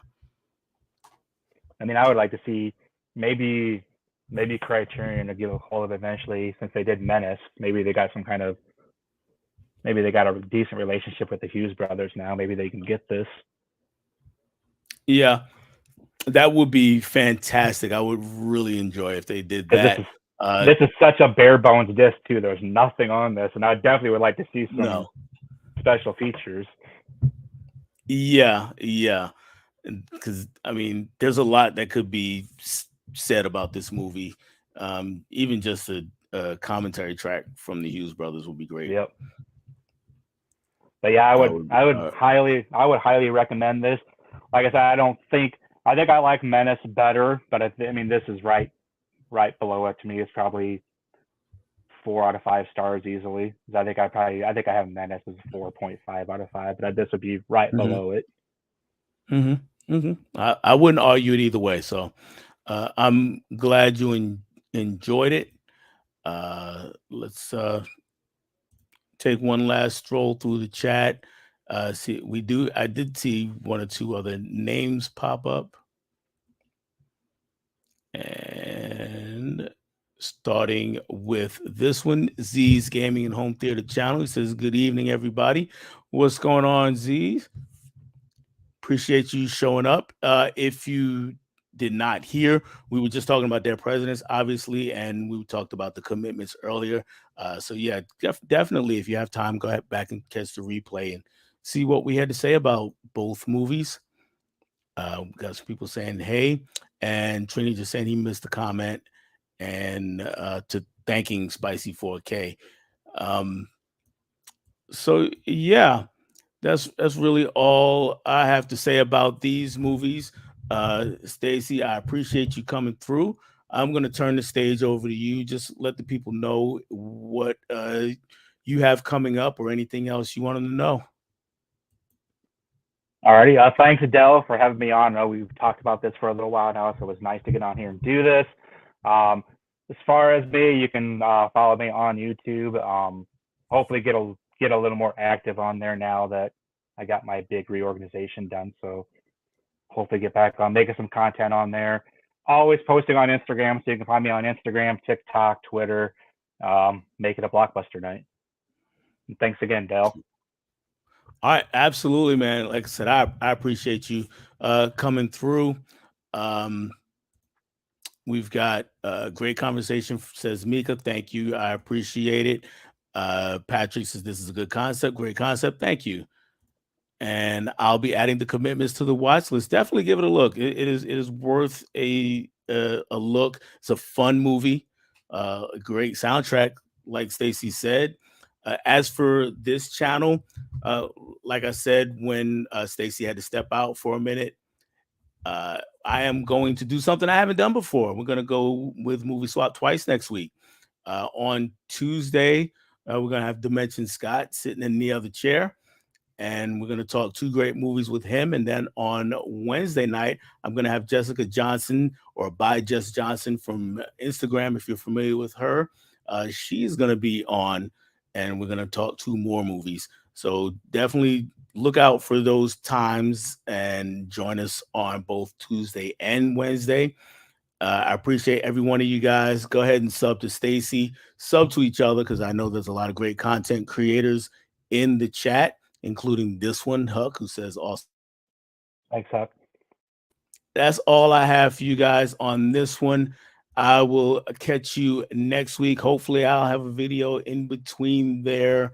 I mean, I would like to see maybe Criterion to give a hold of it eventually, since they did Menace. Maybe they got a decent relationship with the Hughes brothers now. Maybe they can get this. Yeah, that would be fantastic. I would really enjoy if they did Because that. this is such a bare bones disc too. There's nothing on this, and I definitely would like to see some No. special features. Yeah. Because I mean, there's a lot that could be said about this movie. Even just a commentary track from the Hughes brothers would be great. Yep. But yeah, I would. I would highly recommend this. Like I said, I think I like Menace better, but I mean this is right below it to me. It's probably 4 out of 5 stars easily. I think I have Menace as 4.5 out of 5, but this would be right Mm-hmm, below it. I wouldn't argue it either way. So I'm glad you enjoyed it. Let's take one last stroll through the chat. I did see 1 or 2 other names pop up. And starting with this one, Z's Gaming and Home Theater Channel. He says, good evening, everybody. What's going on, Z's? Appreciate you showing up. If you did not hear, we were just talking about their presidents, obviously, and we talked about the commitments earlier. So yeah, definitely, if you have time, go ahead back and catch the replay and see what we had to say about both movies. We got some people saying, hey, and Trini just saying he missed the comment. And to thanking Spicy 4K. Um, so yeah, that's really all I have to say about these movies. Stacy, I appreciate you coming through. I'm going to turn the stage over to you. Just let the people know what you have coming up or anything else you want them to know. Alrighty, thanks Adele for having me on. I know we've talked about this for a little while now, so it was nice to get on here and do this. Um, as far as me, you can follow me on YouTube. Hopefully get a little more active on there now that I got my big reorganization done. So hopefully get back on making some content on there. Always posting on Instagram, so you can find me on Instagram, TikTok, Twitter. Make it a blockbuster night. And thanks again, Dale. All right, absolutely, man. Like I said, I appreciate you coming through. Um, we've got a great conversation, says Mika. Thank you. I appreciate it. Patrick says this is a good concept, great concept. Thank you. And I'll be adding the commitments to the watch list. Definitely give it a look. It is worth a look. It's a fun movie, a great soundtrack, like Stacy said. As for this channel, uh, like I said, when Stacy had to step out for a minute, I am going to do something I haven't done before. We're going to go with Movie Swap twice next week. On Tuesday, we're going to have Dimension Scott sitting in the other chair, and we're going to talk two great movies with him. And then on Wednesday night, I'm going to have Jessica Johnson, or by Jess Johnson from Instagram, if you're familiar with her. She's going to be on, and we're going to talk two more movies. So definitely look out for those times and join us on both Tuesday and Wednesday. I appreciate every one of you guys. Go ahead and sub to Stacy, sub to each other, because I know there's a lot of great content creators in the chat, including this one, Huck, who says awesome. Thanks, Huck. That's all I have for you guys on this one. I will catch you next week. Hopefully, I'll have a video in between there